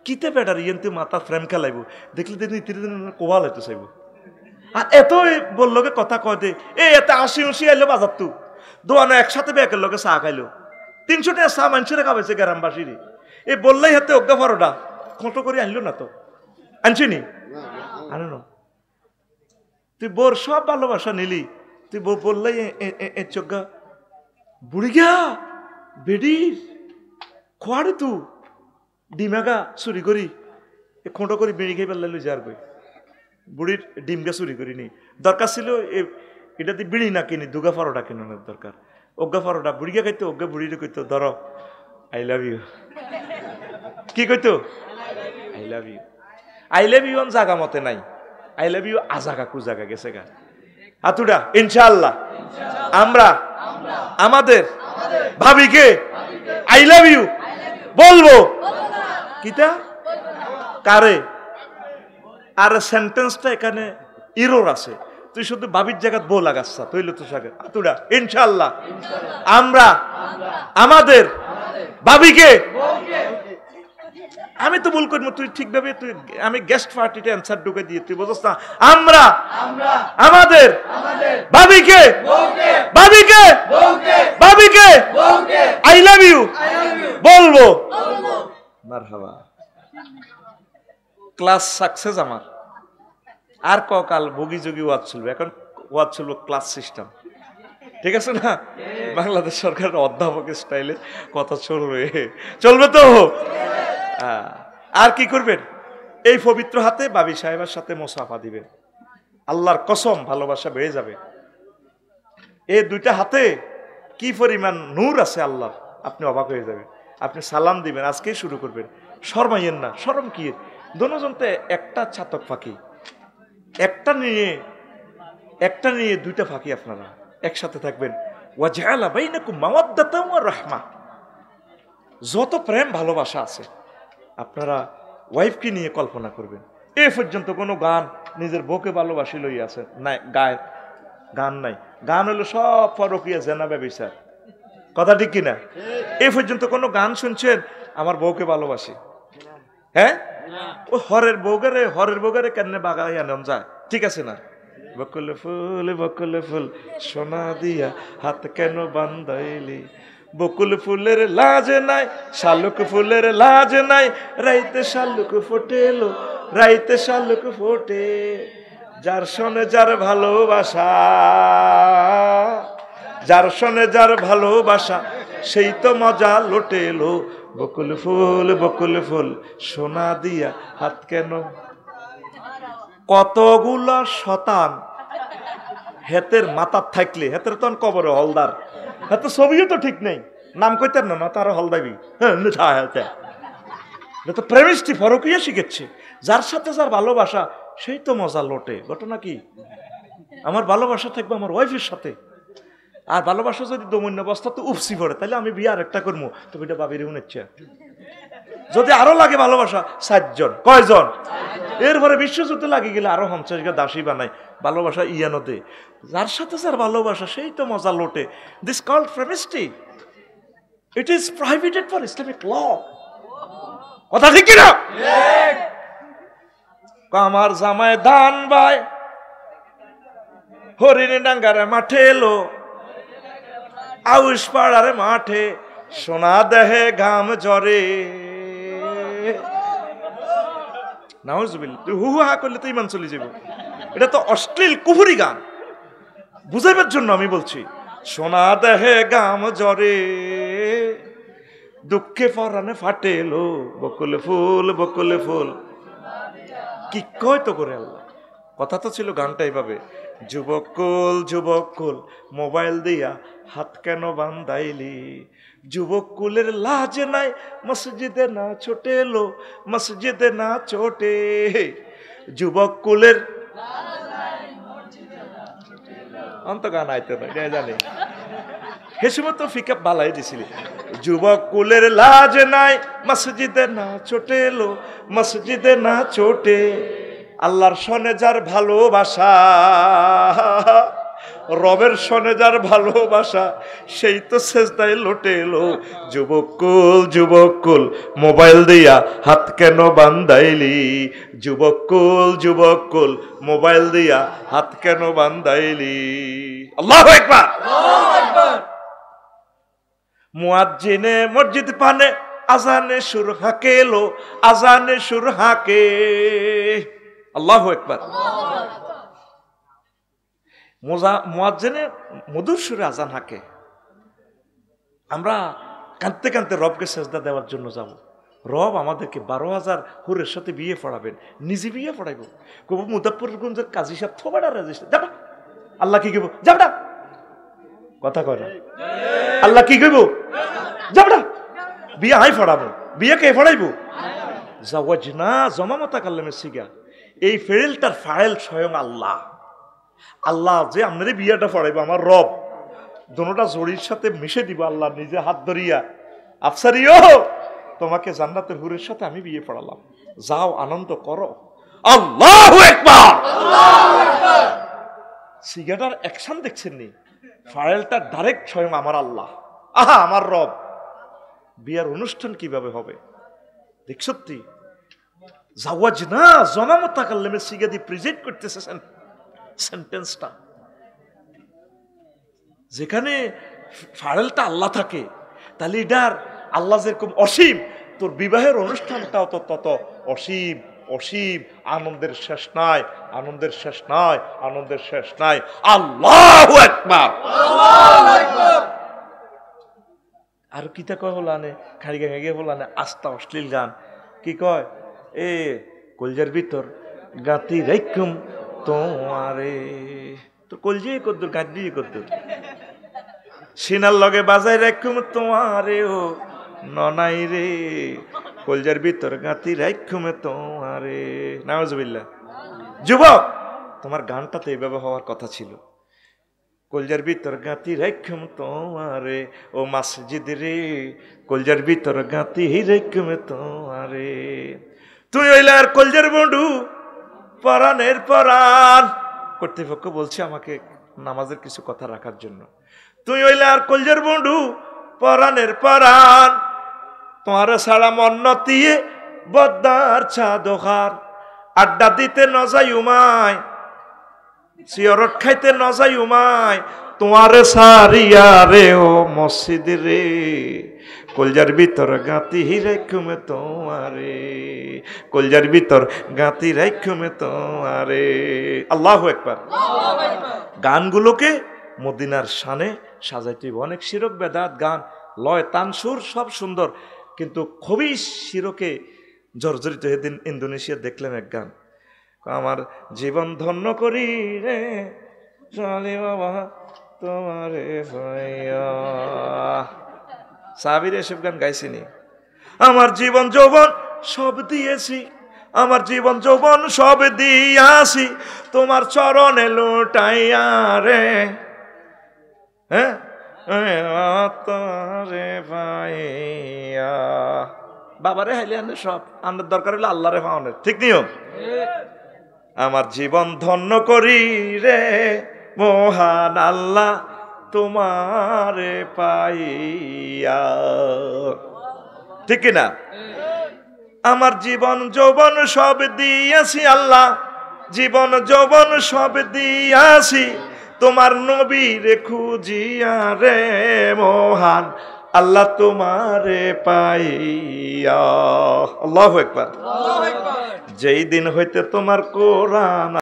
Speaker 1: কিতে বেটার ইয়েন তুই মাথা ফ্রেম খেলাইব, দেখলে দিন ইতির দিন কোয়াল হইতে চাইব। আর এত বললোকে কথা কয় দে, এত আসি উসি আইলো বাজার তু দোয়ানো একসাথে বেকের লোকে চা খাইলো, 300 টাকা চা মানুষের খাওয়াইছে গ্রামবাসীর। এ বললেই হাতে অজ্ঞা ফারোটা খোঁটো করে আনলো না তো, আনছিনি আনো না। তুই বোর সব ভালোবাসা নিলি, তুই বললেই চোখা বুড়ি গা বেডি খোয়াড়ে তু ডিমাগা চুরি করি খোঁটো করে বেড়ি খাই পেলে লই যার কই বুড়ির ডিমগা চুরি করি নি। দরকার ছিল এটা দিয়ে বিড়ি না কিনি, দুগা ফারোটা কিনানোর দরকার। অজ্ঞা ফারোটা বুড়িগা খাইতো, অজ্ঞা বুড়িরে কইতো ধরো আই লাভ ইউ, কি কইতো I love you. I love you অন জাগা মতে নাই, আই লাভ ইউ আজাগা কুজাগা গেছে গা। হাতুড়া ইনশাআল্লাহ আমরা আমাদের ভাবিকে আই লাভ ইউ বলবো। কিটা কারে? আর সেন্টেন্সটা এখানে ইরোর আছে, তুই শুধু ভাবির জায়গা বল লাগাচ্ছা তৈল তো সাগর। আতুড়া ইনশাআল্লাহ আমরা আমাদের ভাবিকে, আমি তো ভুল করবো, তুই ঠিকভাবে তুই আমি গেস্ট পার্টিতে অ্যান্সার ঢুকে দিয়ে তুই বুঝছ না, আমরা আমাদের ভাবিকে ভাবিকে ভাবিকে আই লাভ ইউ বলবো। মারহাবা, ক্লাস সাকসেস আমার। আর ককাল ভুগি যোগী ওয়াজ চলবে, এখন ওয়াজ চলবে ক্লাস সিস্টেম, ঠিক আছে না? বাংলাদেশ সরকারের অধ্যাপকের স্টাইলে কথা চলবে, চলবে তো। আর কি করবেন? এই পবিত্র হাতে বাবি সাহেবের সাথে মোসাফা দিবেন, আল্লাহর কসম ভালোবাসা বেড়ে যাবে। এই দুইটা হাতে কি পরিমাণ নূর আছে আল্লাহর। আপনি অবাক হয়ে যাবেন। আপনি সালাম দিবেন, আজকেই শুরু করবেন, শরমাইয়েন না। শরম কি? দোনোজনতে একটা ছাতক ফাঁকি, একটা নিয়ে দুইটা ফাঁকি, আপনারা একসাথে থাকবেন। ওয়াজআলা বাইনাকুম মাওয়াদ্দাতাও ওয়া রাহমা। যত প্রেম ভালোবাসা আছে আপনারা ওয়াইফকে নিয়ে কল্পনা করবেন। এ পর্যন্ত কোনো গান নিজের বউকে ভালোবাসি লই আছে নাই, গান নাই। গান হলো সব পরকীয়া জেনা ব্যভিচার, কথা ঠিক কিনা? এ পর্যন্ত কোনো গান শুনছেন আমার বউকে ভালোবাসি? হ্যাঁ, ও হরের বউগারে কেন বাগাই আনন যায়, ঠিক আছে না? বকুল ফুল সোনা দিয়া হাত কেন বান্ধাইলি, বকুল ফুলের লাজ নাই, শালুক ফুলের লাজ নাই, রাইতে শালুক ফোটেলো, রাইতে শালুক ফোটে। যার শোনে যার ভালোবাসা, যার শোনে যার ভালোবাসা, সেই তো মজা লোটেলো। বকুল ফুল সোনা দিয়া হাত কেন। কতগুলা শতান হেতের মাথার থাকলে, হেতের তখন কবরে হলদার, হেতে ছবিও তো ঠিক নেই, নাম কইতেন না তার হলদাবি। তো প্রেমিস্টি ফরকিয়া শিখেছে, যার সাথে যার ভালোবাসা সেই তো মজা লোটে। ঘটনা কি? আমার ভালোবাসা থাকবে আমার ওয়াইফের সাথে, আর ভালোবাসা যদি দমন্য অবস্থা তো উপসি পড়ে, তাহলে আমি বিয়ে আর একটা করবো, তবে এটা বাবির উনেছে। যদি আরো লাগে ভালোবাসা 7 জন, কয়জন? এরপরে বিশ্বযুদ্ধ লাগে গেলে আরো 50 জন দাসী বানায়। ভালোবাসা ইয়ানতে, যার সাথে যার ভালোবাসা সেই তো মজা লোটে। দিস কল্ড প্রেমিস্টি, it is prohibited for Islamic law. কথা ঠিক কিনা? আমার জামায় দান ভাই হরিণী ডাঙ্গারে মাঠে এলো, আউশ পাড়ারে মাঠে সোনা দেহে ঘাম ঝরে। নাউজুবিল্লাহ, তুই হু হা করলে তো ইমান চলে যাব। এটা তো অশ্লীল কুফরি গান, বুঝাইবার জন্য আমি বলছি। সোনা দেহে ঘাম ঝরে, দুঃখে পরাণে ফাটে এলো, বকুল ফুল। কি কয় তো করে আল্লাহ? কথা তো ছিল গানটা এইভাবে, যুবক কুল মোবাইল দিয়া হাত কেন বান্ধাইলি, যুবক কুলের লাজ নাই, মসজিদে না ছোটে লো, মসজিদে না ছোটে। যুবক কুলের অন্ত গান আইতে না, এটা জানি সে সময় তো ফিকাপ বালাই দিছিলি। যুবক কুলের লাজ নাই, মসজিদে না ছোটে লো, মসজিদে না ছোটে। আল্লাহর সনে যার ভালোবাসা, রবের সনে যার ভালোবাসা, সেই তো সেজদায় লোটে এলো। যুবক কুল মোবাইল দিয়া হাত কেন বান্ধাইলি, যুবক কুল মোবাইল দিয়া হাত কেন বান্ধাইলি। আল্লাহু আকবার। মুয়াজ্জিনে মসজিদ পানে আজানে সুর হাকে লো, আজানে সুর হাকে। আল্লাহু আকবার। মুয়াজ্জিনে মধুর সুরে আজান হাকে। আমরা কাঁদতে কাঁদতে রবকে সেজদা দেওয়ার জন্য যাব। রব আমাদেরকে 12,000 হুরের সাথে বিয়ে পড়াবেন, নিজে বিয়ে পড়াইব। কব মুজাফফরগঞ্জের কাজী সাহেব থোবাটা রেজিস্টার যাবা, আল্লাহ কি কইব? যাবটা। কথা কয় না? আল্লাহ কি কইব? যাবটা। বিয়ে হাই পড়াবো, বিয়ে কে পড়াইব? জাওয়াজনা জমামতা কাল্লামে সিগা। এই ফেরেলটার ফাইল স্বয়ং আল্লাহ। আল্লাহ যে আপনার বিয়েটা পড়াইব, আমার রব দোনোটা জড়ির সাথে মিশে দিব। আল্লাহ নিজে হাত ধরিয়া, আফসারিও তোমাকে জান্নাতের হুরের সাথে আমি বিয়ে পড়ালাম, যাও আনন্দ করো। আল্লাহু আকবার। সিগাটার অ্যাকশন দেখছেন নি? ফাইলটা ডাইরেক্ট স্বয়ং আমার আল্লাহ, আহা আমার রব। বিয়ার অনুষ্ঠান কিভাবে হবে দেখ, সত্যি জাওয়াজনা জমামতা কাল্লামে সিগা দিয়ে প্রেজেন্ট করতেছে সেন্টেন্সটা। যেখানে ফাইলটা আল্লাহ থাকে, তাহলে এটার আল্লাহ যেরকম অসীম, তোর বিবাহের অনুষ্ঠানটাও তো তত অসীম অসীম। আনন্দের শেষ নাই, আনন্দের শেষ নাই, আনন্দের শেষ নাই। আল্লাহু আকবার। আর কিতা কয় হলানে খাড়ি গাগে হলানে আস্তা অশ্লীল গান। কি কয়? এ কলজার ভিতর গাতি রাইকুম তোমারে, তোর কলজি কদ্দুর গাদি কদ্দুর। সিনার লগে বাজাই রাখুম তোমারে ও ননাই রে, কলজার ভিতর গাঁতি রাখুম তোমারে। নাউজুবিল্লাহ। যুবক, তোমার গানটাতে এইভাবে হওয়ার কথা ছিল, কলজার ভিতর গাঁতি রাখুম তোমারে ও মসজিদ রে, কলজার ভিতর গাঁতি রাখুম তোমারে। তুই হইলে আর কলজার বন্ধু, পরাণের পরাণ। কর্তৃপক্ষ বলছে আমাকে নামাজের কিছু কথা রাখার জন্য। তুই হইলে আর কলজার বন্ধু, পরাণের পরাণ। তোমার সারা মন্নতিয়ে বদ্দার ছাদোখার, আড্ডা দিতে নজাই উমায়, সিয়রট খাইতে নজাই উমায়, তোমারে সারিয়া রে ও মসজিদ রে, কলজার ভিতর গাঁতি রাখুম তোমারে, কলজার ভিতর গাঁতি রাখুম তোমারে। আল্লাহু আকবার। গানগুলোকে মদিনার শানে সাজাইতে অনেক শিরক বেদাত গান, লয় তান সুর সব সুন্দর, কিন্তু খুবই শিরকে জর্জরিত। সেদিন ইন্দোনেশিয়া দেখলাম এক গান, আমার জীবন ধন্য করি রে চলে বাবা তোমারে ভাইয়া। সাবির এসব গান গাইছিনি। আমার জীবন যৌবন সব দিয়েছি, আমার জীবন যৌবন সব দিয়াছি, তোমার চরণে লুটাইয়া রে, হ্যাঁ রে ভাইয়া। বাবারে হাইলে আনে সব, আনার দরকার হলে আল্লাহ রে পাওয়ানের, ঠিক নিয়ম। আমার জীবন ধন্য করি রে মহান আল্লাহ তোমারে পাইয়া, ঠিক না? আমার জীবন যৌবন সব দিয়াছি আল্লাহ, জীবন যৌবন সব দিয়াছি, তোমার নবীরে খুঁজিয়া রে মহান আল্লাহ তোমারে পাইয়া। আল্লাহু আকবার। যেই দিন হইতে তোমার কোরআন,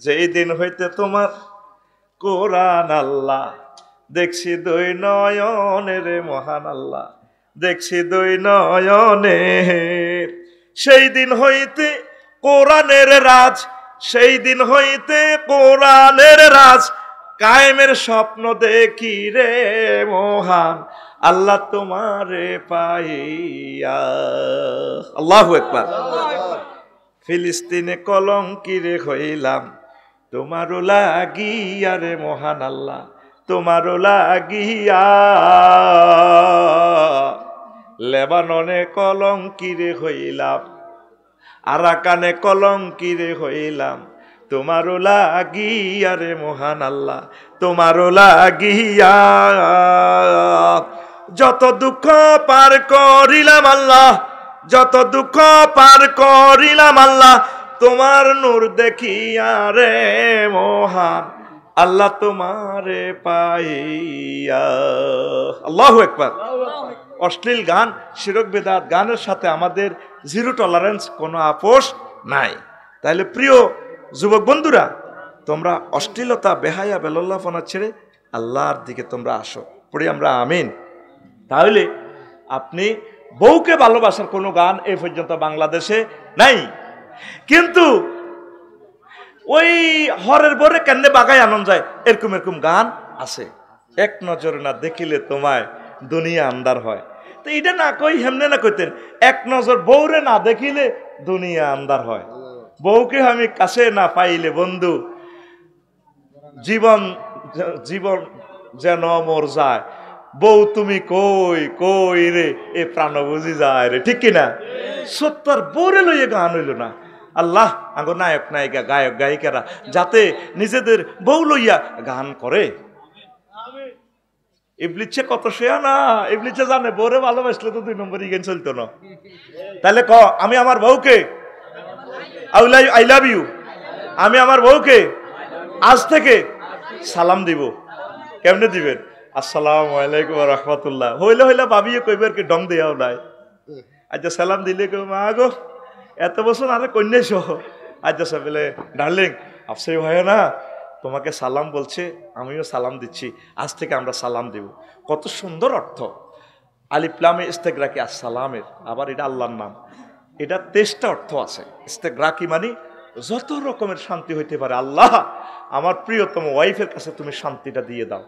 Speaker 1: যেই দিন হইতে তোমার কোরআন আল্লাহ দেখছি দুই নয়নে রে মহান আল্লাহ, দেখছি দুই নয়নে, সেই দিন হইতে কোরআনের রাজ, সেই দিন হইতে কোরআনের রাজ, কায়েমের স্বপ্ন দেখি রে মহান আল্লাহ তোমারে পাইয়া। আল্লাহু আকবার। ফিলিস্তিনে কলঙ্কিরে হইলাম তোমারও লাগিয়া রে মহান আল্লাহ তোমারও লাগিয়া, লেবাননে কলঙ্কিরে হইলাম, আরাকানে কলঙ্কিরে হইলাম তোমারও লাগিয়া রে মহান আল্লাহ তোমারও লাগিয়া। যত দুঃখ পার করিলাম আল্লাহ, যত দুঃখ পার করিলাম আল্লাহ, তোমার নূর দেখিয়া রে মহান আল্লাহ তোমারে পাইয়া। আল্লাহু আকবার। অশ্লীল গান, শিরক বেদাত গানের সাথে আমাদের জিরো টলারেন্স, কোনো আপোষ নাই। তাহলে প্রিয় যুবক বন্ধুরা, তোমরা অশ্লীলতা বেহায়া বেলল্লাফনা ছেড়ে আল্লাহর দিকে তোমরা আসো, পড়ি আমরা আমিন। তাহলে আপনি বউকে ভালোবাসার কোনো গান এই পর্যন্ত বাংলাদেশে নাই, কিন্তু ওই হরের বরে কেন্দ্রে বাগায় আনন্দ যায় এরকম এরকম গান আছে। এক নজরে না দেখিলে তোমায় দুনিয়া আন্দার হয়, তো এটা না কই হেমনে না কইতেন, এক নজর বউরে না দেখিলে দুনিয়া আন্দার হয়, বউকে আমি কাছে না পাইলে বন্ধু জীবন জীবন যেন মোর যায়, বউ তুমি কই কই রে এ প্রাণ বুঝি যায় রে, ঠিক কিনা? সত্তর বউরে লইয়ে গান হইল না। আল্লাহ আঙ্গ নায়ক নায়িকা গায়ক গায়িকারা যাতে নিজেদের বউ লইয়া গান করে। ইবলিচ্ছে কত শেয়া না, ইবলিচ্ছে জানে বউরে ভালোবাসলে তো 2 নম্বর ইগেন চলতো না। তাহলে ক আমি আমার বউকে আই লাভ ইউ, আমি আমার বউকে আজ থেকে সালাম দিব। কেমনে দিবেন? আসসালামু আলাইকুম ওয়া রাহমাতুল্লাহ। হইলে হইলে ভাবিয়ে কইবার কি ডং দেয়াও নাই। আচ্ছা সালাম দিলে কই মা গো এত বছর আরে কন্যা সহ, আচ্ছা সব বলে ডার্লিং আপসে হয় না, তোমাকে সালাম বলছে, আমিও সালাম দিচ্ছি, আজ থেকে আমরা সালাম দিব। কত সুন্দর অর্থ। আলিফ লামে ইস্তেগরাকি আসসালামের, আবার এটা আল্লাহর নাম, এটা 23টা অর্থ আছে। ইস্তেগরাকি মানে যত রকমের শান্তি হইতে পারে, আল্লাহ আমার প্রিয়তম ওয়াইফের কাছে তুমি শান্তিটা দিয়ে দাও।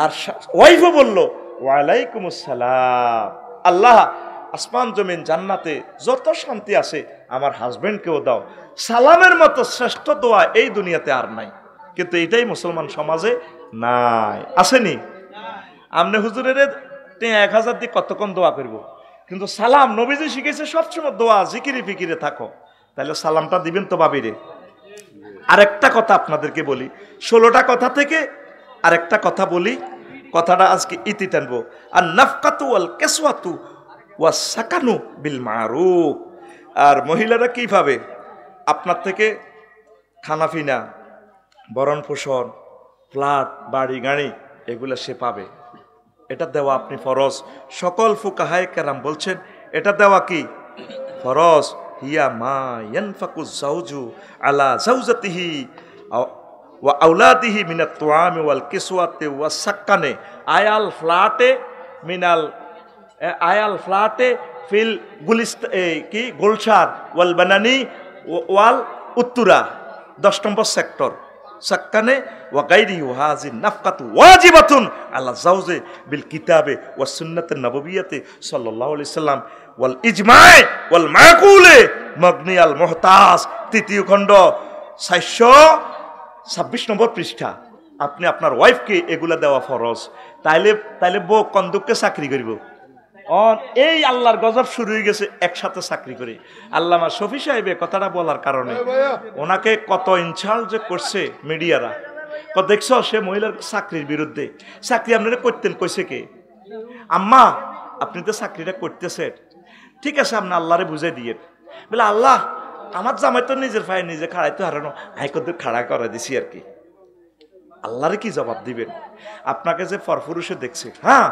Speaker 1: আর ওয়াইফও বলল ওয়ালাইকুম আসসালাম, আল্লাহ আসমান জমিন জান্নাতে যত শান্তি আছে আমার হাজবেন্ডকেও দাও। সালামের মতো শ্রেষ্ঠ দোয়া এই দুনিয়াতে আর নাই, কিন্তু এটাই মুসলমান সমাজে নাই। আসেনি? আমনে হুজুরের 1000 দিয়ে কতক্ষণ দোয়া করব, কিন্তু সালাম নবীজি শিখেছে সবসময় দোয়া জিকিরে ফিকিরে থাকো। তাহলে সালামটা দিবেন তো বাবিরে। আরেকটা কথা আপনাদেরকে বলি, 16টা কথা থেকে আরেকটা কথা বলি, কথাটা আজকে ইতি টানবো। আর নাফকাতু ওয়াল কিসওয়াতু ওয়াস সাকানু বিল মারুফ। আর মহিলারা কিভাবে আপনার থেকে খানাফিনা, ভরণ পোষণ, ফ্ল্যাট, বাড়ি গাড়ি এগুলো সে পাবে, এটা দেওয়া আপনি ফরজ। সকল ফুকাহায়ে কেরাম বলছেন এটা দেওয়া কি ফরজ। হিয়া মা ইয়ানফাকু যাওজু আলা যাওজাতিহি ওয়া আওলাদিহি মিনাত তুআমি ওয়াল কিসওয়াতি ওয়াস সাকানে আয়াল ফ্ল্যাটে মিনাল আয়াল ফ্ল্যাটে ফিল গুলিস্ত কি গুলশার ওয়াল বানানি ওয়াল উত্তরা 10 নম্বর সেক্টর সাক্কানে ওয়া গায়রিহি ওয়া হাযিন নাফকাতু ওয়াজিবাতুন আলা যাওজে বিল কিতাবে ওয়া সুন্নাতে নববিয়্যতে সাল্লাল্লাহু আলাইহি সাল্লাম ওয়াল ইজমায়ে ওয়াল মাকুলে মাগনি আল মুহতাজ। 3য় খণ্ড 426 নম্বর পৃষ্ঠা। আপনি আপনার ওয়াইফকে এগুলা দেওয়া ফরজ। তাইলে বউ কন্দুককে চাকরি করিব। এই আল্লাহর গজব শুরু হয়ে গেছে একসাথে চাকরি করে। আল্লামা শফি সাহেব কথাটা বলার কারণে ওনাকে কত ইনসাল্ট যে করছে মিডিয়ারা। দেখছো সে মহিলার চাকরির বিরুদ্ধে। চাকরি আপনারা করতেন, কইছে কে? আম্মা আপনি তো চাকরিটা করতেছেন, ঠিক আছে আপনি আল্লাহরে বুঝাই দিয়ে বলে আল্লাহ আমার জামাই তো নিজের পায়ে নিজে খাড়াইতে হারানো, হাইকোর্টের খাড়া করে দিছি আর কি। আল্লাহরে কি জবাব দিবেন? আপনাকে যে পরপুরুষে দেখছে, হ্যাঁ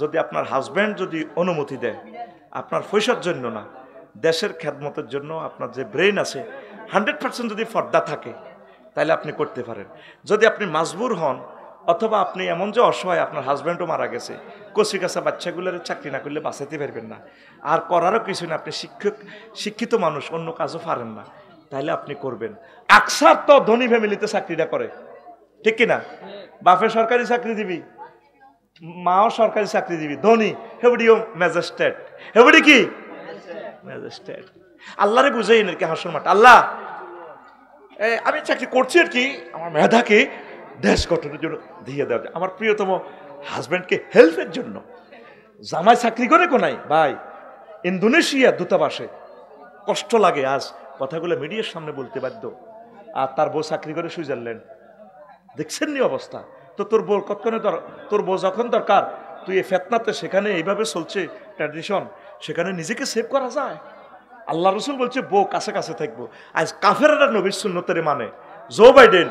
Speaker 1: যদি আপনার হাজব্যান্ড যদি অনুমতি দেয়, আপনার পয়সার জন্য না, দেশের খেদমতের জন্য আপনার যে ব্রেন আছে 100% যদি পর্দা থাকে তাহলে আপনি করতে পারেন। যদি আপনি মাজবুর হন অথবা আপনি এমন যে অসহায়, আপনার হাজব্যান্ডও মারা গেছে, কচি কাঁচা বাচ্চাগুলোর চাকরি না করলে বাঁচাতে পারবেন না, আর করারও কিছু না, আপনি শিক্ষিত মানুষ, অন্য কাজও পারেন না, তাহলে আপনি করবেন। আকসার তো ধনী ফ্যামিলিতে চাকরিটা করে, ঠিক কিনা? বাপে সরকারি চাকরি দিবি, মাও সরকারি চাকরি দিবি, ধনী হেবডিও ম্যাজিস্ট্রেট, হেবডি কি ম্যাজিস্ট্রেট। আল্লাহরে বুঝাই নাকি হাসর মাঠ, আল্লাহ আমি চাকরি করছি আর কি, আমার মেধাকে দেশ গঠনের জন্য দিয়ে দেওয়া, আমার প্রিয়তম হাজব্যান্ডকে হেল্পের জন্য। জামাই চাকরি করে কোনাই ভাই, ইন্দোনেশিয়া দূতাবাসে, কষ্ট লাগে আজ কথাগুলো মিডিয়ার সামনে বলতে বাধ্য। আর তার বউ চাকরি করে সুইজারল্যান্ড, দেখছেন নি অবস্থা? তো তোর বউ কতক্ষণে তোর বউ যখন দরকার, তুই এই ফেতনাতে সেখানে এইভাবে চলছে ট্র্যাডিশন, সেখানে নিজেকে সেভ করা যায়। আল্লাহ রসুল বলছে বউ কাছে কাছে থাকবো। আজ কাফেররা নবীর সুন্নতের মানে, জো বাইডেন,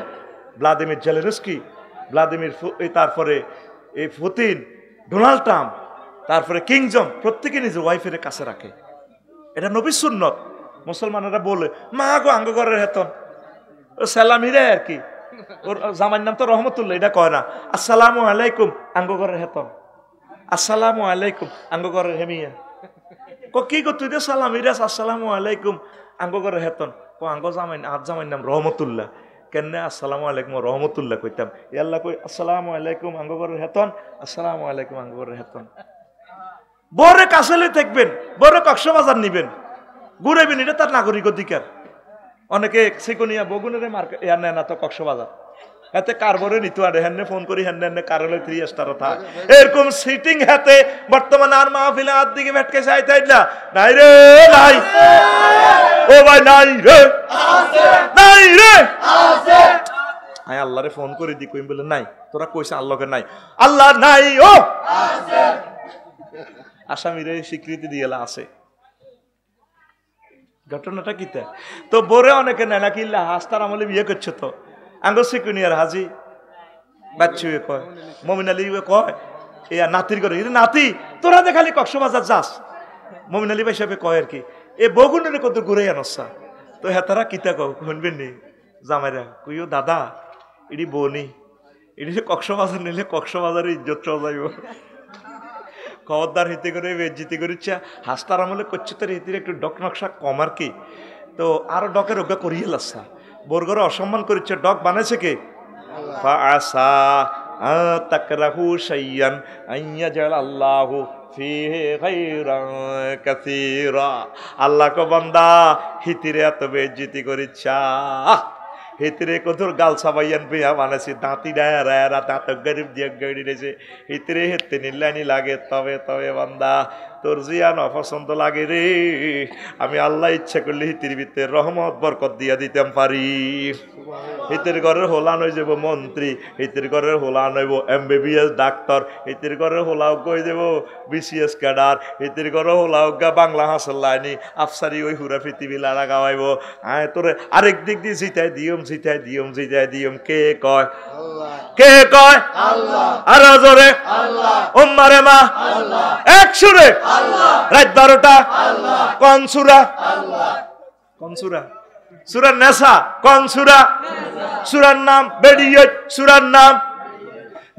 Speaker 1: ভ্লাদিমির জেলেনস্কি, তারপরে এই পুতিন, ডোনাল্ড ট্রাম্প, তারপরে কিংজম, প্রত্যেকে নিজের ওয়াইফের কাছে রাখে। এটা নবীর সুন্নত। মুসলমানেরা বলে মা গো আঙ্গ ঘরের হেতন, ও সালামিরে আর কি, ওর জামাইর নাম তো রহমতুল্লাহ, এটা কয় না। আসসালামু আলাইকুম আঙ্গ ঘরের হেতন, আসসালামু আলাইকুম আঙ্গ ঘরের হেমিয়া। কি গো তুই তো সালাম ইরাস, আসসালামু আলাইকুম আঙ্গ ঘরের হেতন। আঙ্গ জামাই আর জামাইর নাম রহমতুল্লাহ, কেন আসসালামু আলাইকুম রহমতুল্লাহ কইতাম, ইয়াল্লাহ কই আসসালামু আলাইকুম আঙ্গ ঘরের হেতন, আসসালামু আলাইকুম আঙ্গ ঘরের হেতন। বরে কাছেলে থাকবেন, বরে কক্সবাজার নিবেন, ঘুরাইবেন, এটা তার নাগরিক অধিকার। অনেকে সেকনিয়া বগুনের মার্কেট নেয় না তো কক্সবাজার, হাতে কারবরে নিতে পারে, হ্যান্নে ফোন করি হ্যান্নে কারলে 3 স্টার থাক, এরকম সিটিং হাতে বর্তমানে আর মাহফিলে হাত দিকে ভেটকে চাইতে না, নাই রে নাই, ও ভাই নাই রে, নাই রে, আয় আল্লাহরে ফোন করে দি কইম বলে নাই, তোরা কইছে আল্লাহকে নাই, আল্লাহ নাই, ও আসামিরে স্বীকৃতি দিয়েলা আছে। ঘটনাটা কিতা? তো বোরে অনেকে নেয় নাকি হাস্তার আমলে বিয়ে করছে, তো আঙ্গ সিকুনিয়ার হাজি বাচ্চু কয়, মমিন আলী কয় এ নাতির করে, নাতি তোরা যে খালি কক্সবাজার যাস, মমিন আলী ভাই সাহেব কয় আর কি, এ বগুনের কত ঘুরে আনসা। তো হ্যাঁ তারা কিতা কও শুনবেন নি জামাইরা, কইও দাদা এটি বনি, এটি কক্সবাজার নিলে কক্সবাজারের ইজ্জত যাইব, খবরদার হিতে করে বেজ্জিতি করিচ্ছা, হাস্তার আমলে করছে, তার হিতির একটু ডক নকশা কম আর কি। তো আরো ডকের অজ্ঞা করিয়ে লাসা বর্গরে অসম্মান করেছে, ডক বানাইছে কে? ফাআসা তাকরাহু শাইয়ান আইয়াজালাল্লাহু ফিহি খায়রান কাসীরা। আল্লাহ কো বান্দা হিতিরে এত বেইজ্জতি করিচ্ছা, হিতরে কদর গাল সাবাইয়ান পেয়া মানেছি দাঁতি ডায়রা দাঁত গরিব দিয়ে গড়ি রেছে হিতরে হেতে নিলানি লাগে। তবে তবে বান্দা তোর জিয়ান অপছন্দ লাগে রে, আমি আল্লাহ ইচ্ছা করলে হিতির ভিতরে রহমত বরকত দিয়া দিতাম পারি। হিতের ঘরের হোলান হয়ে যাব মন্ত্রী, হিতের ঘরের হোলান হইব MBBS ডাক্তার, হিতের ঘরের হোলাও কই দেব BCS ক্যাডার, হিতের ঘরের হোলাও গা বাংলা হাসল লাইনি আফসারি ওই হুরা পৃথিবী লাড়া গাওয়াইব। আয় তোরে আরেক দিক দিয়ে জিতাই দিয়ম জিতাই দিয়ম জিতাই দিয়ম। কে কয়? কে কয়? আল্লাহ। আর জোরে আল্লাহ। উম্মারে মা আল্লাহ। এক সুরে আল্লাহ। রাত 12টা আল্লাহ। কোন সূরা? আল্লাহ। কোন সূরা? সূরা নেসা। কোন সূরা? সূরার নাম বেরিয়ত, সূরার নাম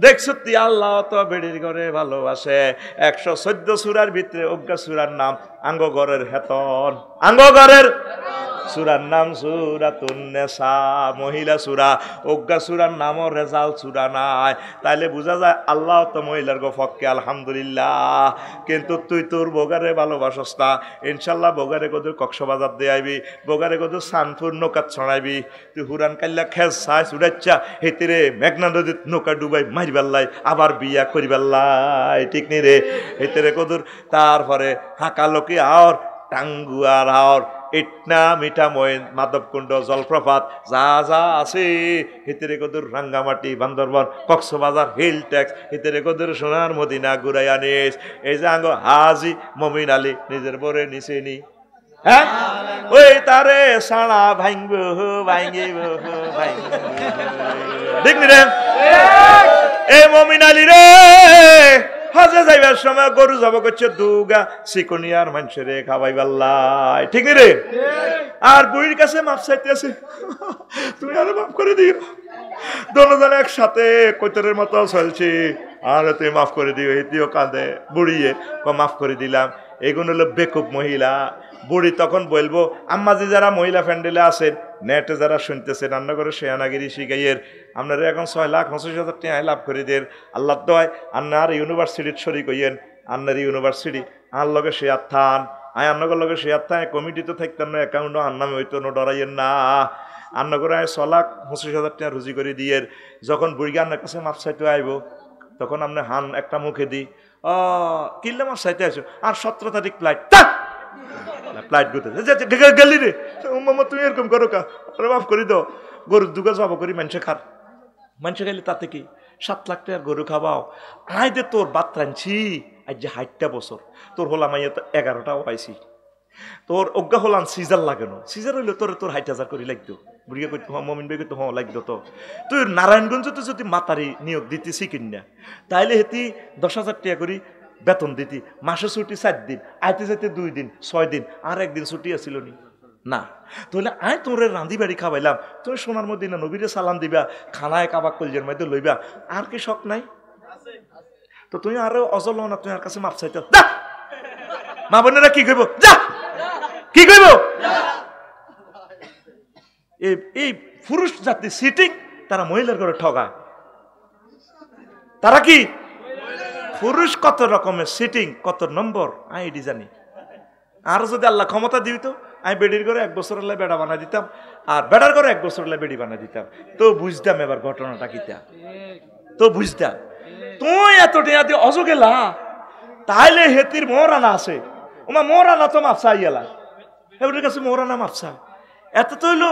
Speaker 1: দেখছো তুই আল্লাহ তো বেড়ির ঘরে ভালোবাসে। 114 সূরার ভিতরে অজ্ঞা সূরার নাম আঙ্গ ঘরের হেতন, আঙ্গ ঘরের সূরার নাম সূরাতুন নেসা, মহিলা সূরা। অজ্ঞা সূরার নামও রেজাল্ট সূরা নাই, তাইলে বোঝা যায় আল্লাহ তো মহিলার গো পক্ষে আলহামদুলিল্লাহ। কিন্তু তুই তোর বগারে ভালোবাসস না, ইনশাল্লাহ বগারে কদুর কক্সবাজার দিয়ে আইবি, বগারে কদুর সানপুর নৌকা ছড়াইবি। তুই হুরান কাল্লা খেস চাই চুড়াচ্ছা হেতিরে মেঘনা নদীর নৌকা ডুবাই মারিবাল্লাই আবার বিয়া করিবাল্লাই, ঠিক নি রে? হেতিরে কদুর তারপরে হাঁকা লোকে আর টাঙ্গুয়ার আর ইটনা মিঠা ময়ন মাধবকুণ্ড জলপ্রপাত যা যা আছে হিতেরে কদুর রাঙ্গামাটি বান্দরবান কক্সবাজার হিল ট্যাক্স হিতেরে কদুর সোনার মদিনা ঘুরাই আনিস। এই যে আঙ্গ হাজি মমিন আলী নিজের বরে নিচে নি, হ্যাঁ ওই তারে সাড়া ভাঙব ভাঙিব ঠিক নি রে? এ মমিন আলী রে হাজে যাইবার সময় গরু যাব করছে দুগা সিকনিয়ার মানুষের খাওয়াই পাল্লাই, ঠিক রে? আর বুড়ির কাছে মাপ চাইতে আছে, তুমি আরো মাফ করে দিও। দোনোজনে একসাথে কৈতরের মতো চলছি, আর তুমি মাফ করে দিও। এটিও কাঁদে, বুড়িয়ে মাফ করে দিলাম। এগুলো হলো বেকুব মহিলা। বুড়ি তখন বলবো আম্মাজি যারা মহিলা ফ্যান্ডেলে আছেন, নেটে যারা শুনতেছে রান্না করে শেয়ানাগিরি শিখাইয়ের আপনারা এখন 6,25,000 টাকা লাভ করে দেন। আল্লাহ দয় আন্নার ইউনিভার্সিটির শরিক হইয়েন, আন্নার ইউনিভার্সিটি আর লগে শেয়ার থান, আয় আন্নগর লগে শেয়ার থান। কমিটিতে থাকতাম না, অ্যাকাউন্টও আন্নামে হইতো না, ডরাইয়েন না। আন্না করে 6,25,000 টাকা রুজি করে দিয়ে যখন বুড়িকে আন্নার কাছে মাপ চাইতে আইব, তখন আপনি হান একটা মুখে দিই কিনলে মাপ চাইতে আসো। আর 17 তারিখ ফ্লাইট ফ্লাইট গুতে গেলি রে মামা, তুমি এরকম করো কা? মাফ করে দাও। গরুর দুগা জব করি মানুষে খার, মানুষে খাইলে তাতে কি 7 লাখ টাকার গরু খাওয়াও। আয় দে তোর বাত রাঁধছি আজ যে 60টা বছর, তোর হলাম আইয়া তো 11টাও পাইছি। তোর অজ্ঞা হলাম সিজার লাগানো, সিজার হইলে তোর 60,000 করে লাগতো। বুড়িয়া কইতো মমিন ভাই কইতো হ্যাঁ লাগতো। তো তুই নারায়ণগঞ্জতে যদি মাতারি নিয়োগ দিতেছি কিনা, তাইলে হেতি 10,000 টাকা করি বেতন দিতি, মাসে ছুটি 4 দিন, আইতে যাইতে 2 দিন 6 দিন, আর একদিন ছুটি আসিল নি না। তাহলে আয় তোরে রাঁধি বাড়ি খাওয়াইলাম, তুমি সোনার মদিনা নবীরে সালাম দিবা, খানায় কাবাক কলজের মধ্যে লইবা, আর কি শখ নাই? তো তুমি আরো অজল না, তুমি আর কাছে মাপ চাইতে যা। মা বোনেরা কি কইব? যা কি কইব? এই পুরুষ জাতি সিটিং, তারা মহিলার ঘরে ঠগায়। তারা কি পুরুষ কত রকমের সিটিং, কত নম্বর আইডি জানি। আর যদি আল্লাহ ক্ষমতা দিত, আমি বেডির ঘরে 1 বছর হলে বেড়া বানাই দিতাম, আর বেড়ার ঘরে 1 বছর হলে বেড়ি বানাই দিতাম। তো বুঝতাম এবার ঘটনাটা কিতা, তো বুঝতাম। তুই এত টিয়া দিয়ে অজ গেলা, তাইলে হেতির মোহরানা আছে, ওমা মোহরানা তো মাপসা ইয়েলা, এবার কাছে মোহরানা মাপসা। এত তো হইলো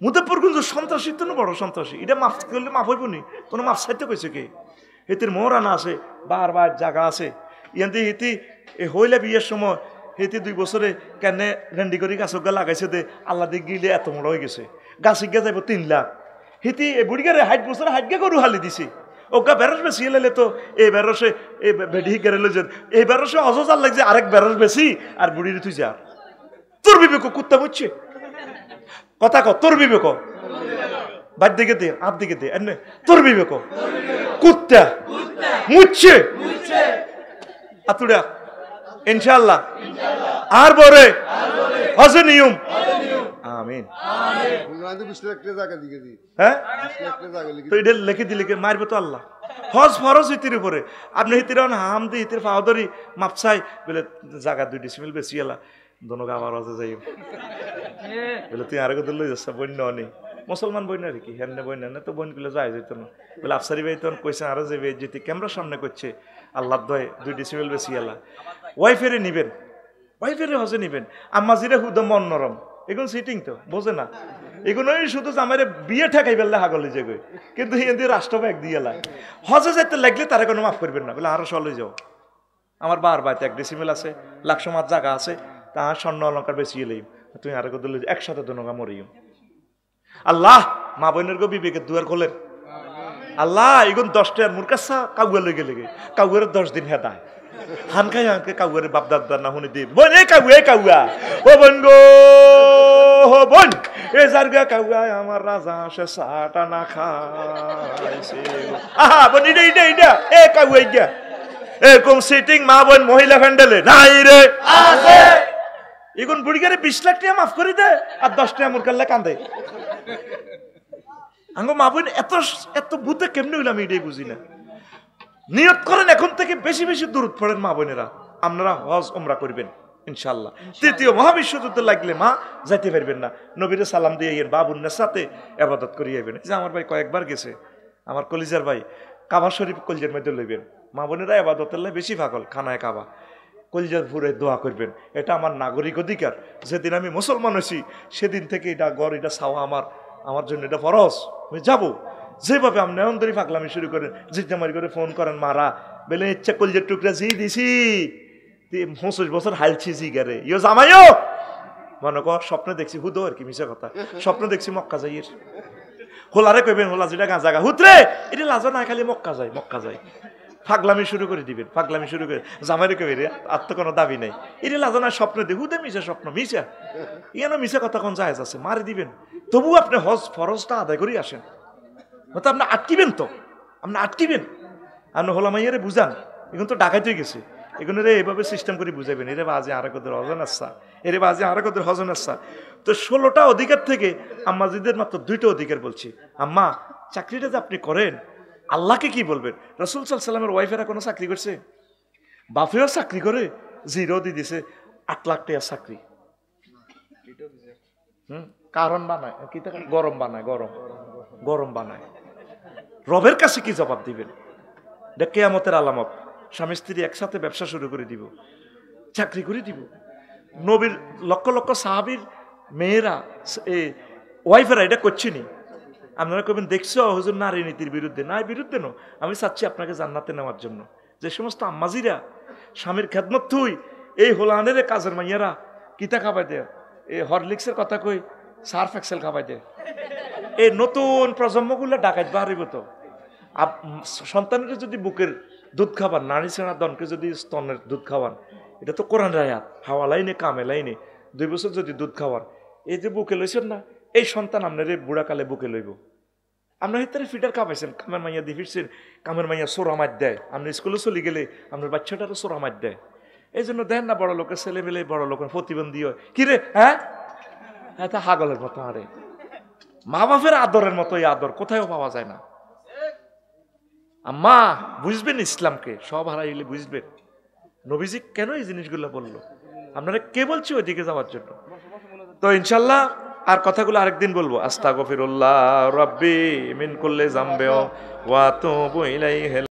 Speaker 1: মুজফ্ফরগঞ্জ সন্ত্রাসী, তো বড় সন্ত্রাসী, এটা মাফ করলে মাফ হইব নি? কোনো মাফ চাইতে কইছে কে? হেতির মোহরানা আছে, বারবার জায়গা আছে। ইয়ান্তি হেতি হইলে বিয়ের সময় হেতি 2 বছরে কেনে রেন্ডি করি গাছ লাগাইছে দে, আল্লাহ দিক গিলে এত বড় হয়ে গেছে, গাছ গিয়ে যাইব 3 লাখ। হেতি বুড়িগারে 60 বছরে 60 গরু হালি দিছে। ওকা বেরস বেশি এলে তো এই বেরসে এই বেডি গেলে যে এই বেরসে অজজার লাগছে, আরেক বেরস বেশি আর বুড়ির তুই যা। তোর বিবেক কুত্তা বুঝছে কথা ক, তোর বিবেক বাদ দিকে দে, আপ দিকে দে, এনে তোর বিবেক কুত্তা মুচ্ছে আতুড়া ইনশাআল্লাহ। আর বরে হজে নিয়ম আমিন হ্যাঁ তো এটা লিখে দিলে মারবে তো আল্লাহ হজ ফরজ হিতির উপরে আপনি হিতির হাম দি হিতির ফাওদরি মাপসাই বলে জায়গা 2 ডিসিমিল বেশি এলা দোনো আবার হজে যাই বলে তুই আরেক লই যাচ্ছ বন্য অনেক মুসলমান বই না আর কি হেন বই না তো বোন গুলো যায় যেত না বলে আফসারি ভাই তখন কইছে আরো যাবে যেতে ক্যামেরার সামনে করছে আল্লাহ দয় 2 ডিসিমিল বেশি এলা ওয়াইফেরে নিবেন ওয়াইফেরে হজে নিবেন আম্মাজিরে হুদম মন নরম এগুলো সিটিং তো বোঝে না এগুলোই শুধু আমার বিয়ে ঠেকাই ফেললে হাগলে যে কিন্তু হিন্দি রাষ্ট্র ব্যাগ দিয়ে লাই হজে যেতে লাগলে তারা কোনো মাফ করবেন না বলে আরো চলে যাও আমার বার বাড়িতে 1 ডিসিমিল আছে লাখশো মাছ জায়গা আছে তাহার স্বর্ণ অলঙ্কার বেশি এলেই তুমি আরো দিলে একসাথে দুনগা মরিও আল্লাহ মা বোনের গো বিবেকের দুয়ার খোলেন আল্লাহ এগুন 10 টাকার মুরকাসা কাউয়া লেগে লেগে কাউয়ের 10 দিন হেদায় হানকাই হানকে কাউয়ের বাপ দাদা না শুনি দিন বোন এ কাউয়া ও বোন গো ও বোন এ জারগা কাউয়া আমার রাজা সে সাটা না খাইছে আহা বোন ইডা এ কাউয়া ইডা এরকম সিটিং মা বোন মহিলা হ্যান্ডেলে নাই রে আছে এগুন বুড়িগারে 20 লাখ টাকা মাফ করে দে আর 10 টাকা মুরকাল্লা কান্দে আঙ্গো মা বোন এত এত ভূতে কেমনে হইলাম এটাই বুঝি না নিয়ত করেন এখন থেকে বেশি বেশি দূরত পড়েন মা বোনেরা আপনারা হজ উমরা করবেন ইনশাআল্লাহ তৃতীয় মহাবিশ্বযুদ্ধ লাগলে মা যাইতে পারবেন না নবীরে সালাম দিয়ে ইয়েন বাবুন্নের সাথে ইবাদত করিয়ে যাবেন যে আমার ভাই কয়েকবার গেছে আমার কলিজার ভাই কাবা শরীফ কলজের মধ্যে লইবেন মা বোনেরা ইবাদতের বেশি পাগল খানায় কাবা কলজার ফুরে দোয়া করবেন এটা আমার নাগরিক অধিকার যেদিন আমি মুসলমান হয়েছি সেদিন থেকে এটা গড় এটা চাওয়া আমার জন্য এটা ফরজ আমি যাবো যেভাবে আপনি অন্তরি ফাঁকলামি শুরু করেন জিতে মারি করে ফোন করেন মারা বেলে ইচ্ছা কলজের টুকরা জি দিছি 25 বছর হালছি জি গারে ইয়ো জামাইও মনে কর স্বপ্নে দেখছি হুদো আর কি মিশা কথা স্বপ্নে দেখছি মক্কা যাইয়ের হোলারে কইবেন হোলা যেটা গাঁজা গা হুতরে এটা লাজা না খালি মক্কা যায় ফাগলামি শুরু করে দিবেন ফাগলামি শুরু করে জামাইরে কইবে রে আর তো কোনো দাবি নাই এটা লাজা না স্বপ্ন দে হুদে মিশা স্বপ্ন মিশা ইয়ানো মিশা কথা কোন জায়েজ আছে মারি দিবেন তবু আপনি হজ ফরজটা আদায় করে আসেন তো আপনি আটকিবেন তো আপনি আটকিবেন আপনি হোলা মাইয়ারে বুঝান এখন তো ডাকাইতে গেছে এগুলো রে এভাবে সিস্টেম করে বুঝাবেন এরে বাজে আরেকদের হজন আসছা এরে বাজে আরেকদের হজন আসছা তো 16টা অধিকার থেকে আম্মাজিদের মাত্র 2টা অধিকার বলছি আম্মা চাকরিটা যে আপনি করেন আল্লাহকে কি বলবেন রাসূল সাল্লাল্লাহু আলাইহি ওয়াসাল্লামের ওয়াইফেরা কোনো চাকরি করছে বাপেও চাকরি করে জিরো দিয়ে দিছে 8 লাখ টাকা চাকরি কারণ বানায় কি গরম বানায় গরম বানায় রবের কাছে কি জবাব দিবেন এটা কিয়ামতের আলামত স্বামী স্ত্রী একসাথে ব্যবসা শুরু করে দিব চাকরি করে দিব নবীর লক্ষ লক্ষ সাহাবীর মেয়েরা ওয়াইফেরা এটা করছেনি আপনারা কবেন দেখছো হুজুর নারী নীতির বিরুদ্ধে না বিরুদ্ধে নো আমি চাচ্ছি আপনাকে জান্নাতে নেওয়ার জন্য যে সমস্ত আম্মাজিরা স্বামীর খেদমত থুই এই হোলানের কাজের মাইয়ারা কিতা খাবাই দেয় এই হরলিক্সের কথা কই সার্ফ এক্সেল খাবাই দেয় এই নতুন প্রজন্মগুলো ডাকাত বাড়িব তো সন্তানের যদি বুকের দুধ খাবার নারী সেনা দনকে যদি স্তনের দুধ খাওয়ান এটা তো কোরআন রায়াত হাওয়া লাইনে কামে লাইনে 2 বছর যদি দুধ খাওয়ার এই যে বুকে লইছেন না এই সন্তান আপনার বুড়া কালে বুকে লইব আপনার ভিতরে ফিটার খাওয়াইছেন কামের মাইয়া দিয়ে ফিরছেন কামের মাইয়া সোরা মার দেয় আপনি স্কুলে চলে গেলে আপনার বাচ্চাটারও সোরা মার দেয় এই জন্য দেন না বড় লোকের ছেলে মেলে বড় লোকের প্রতিবন্ধী হয় কিরে হ্যাঁ তা হাগলের মতো আরে মা বাপের আদরের মতো এই আদর কোথাও পাওয়া যায় না আম্মা বুঝবেন ইসলামকে সব হারাইলে বুঝবেন নবীজি কেন এই জিনিসগুলো বললো আপনারা কে বলছি ওইদিকে যাওয়ার জন্য তো ইনশাল্লাহ আর কথাগুলো আরেকদিন বলবো আস্তাগফিরুল্লাহ রাব্বি মিন কুল্লি যামবি ওয়া আতুবু ইলাইহি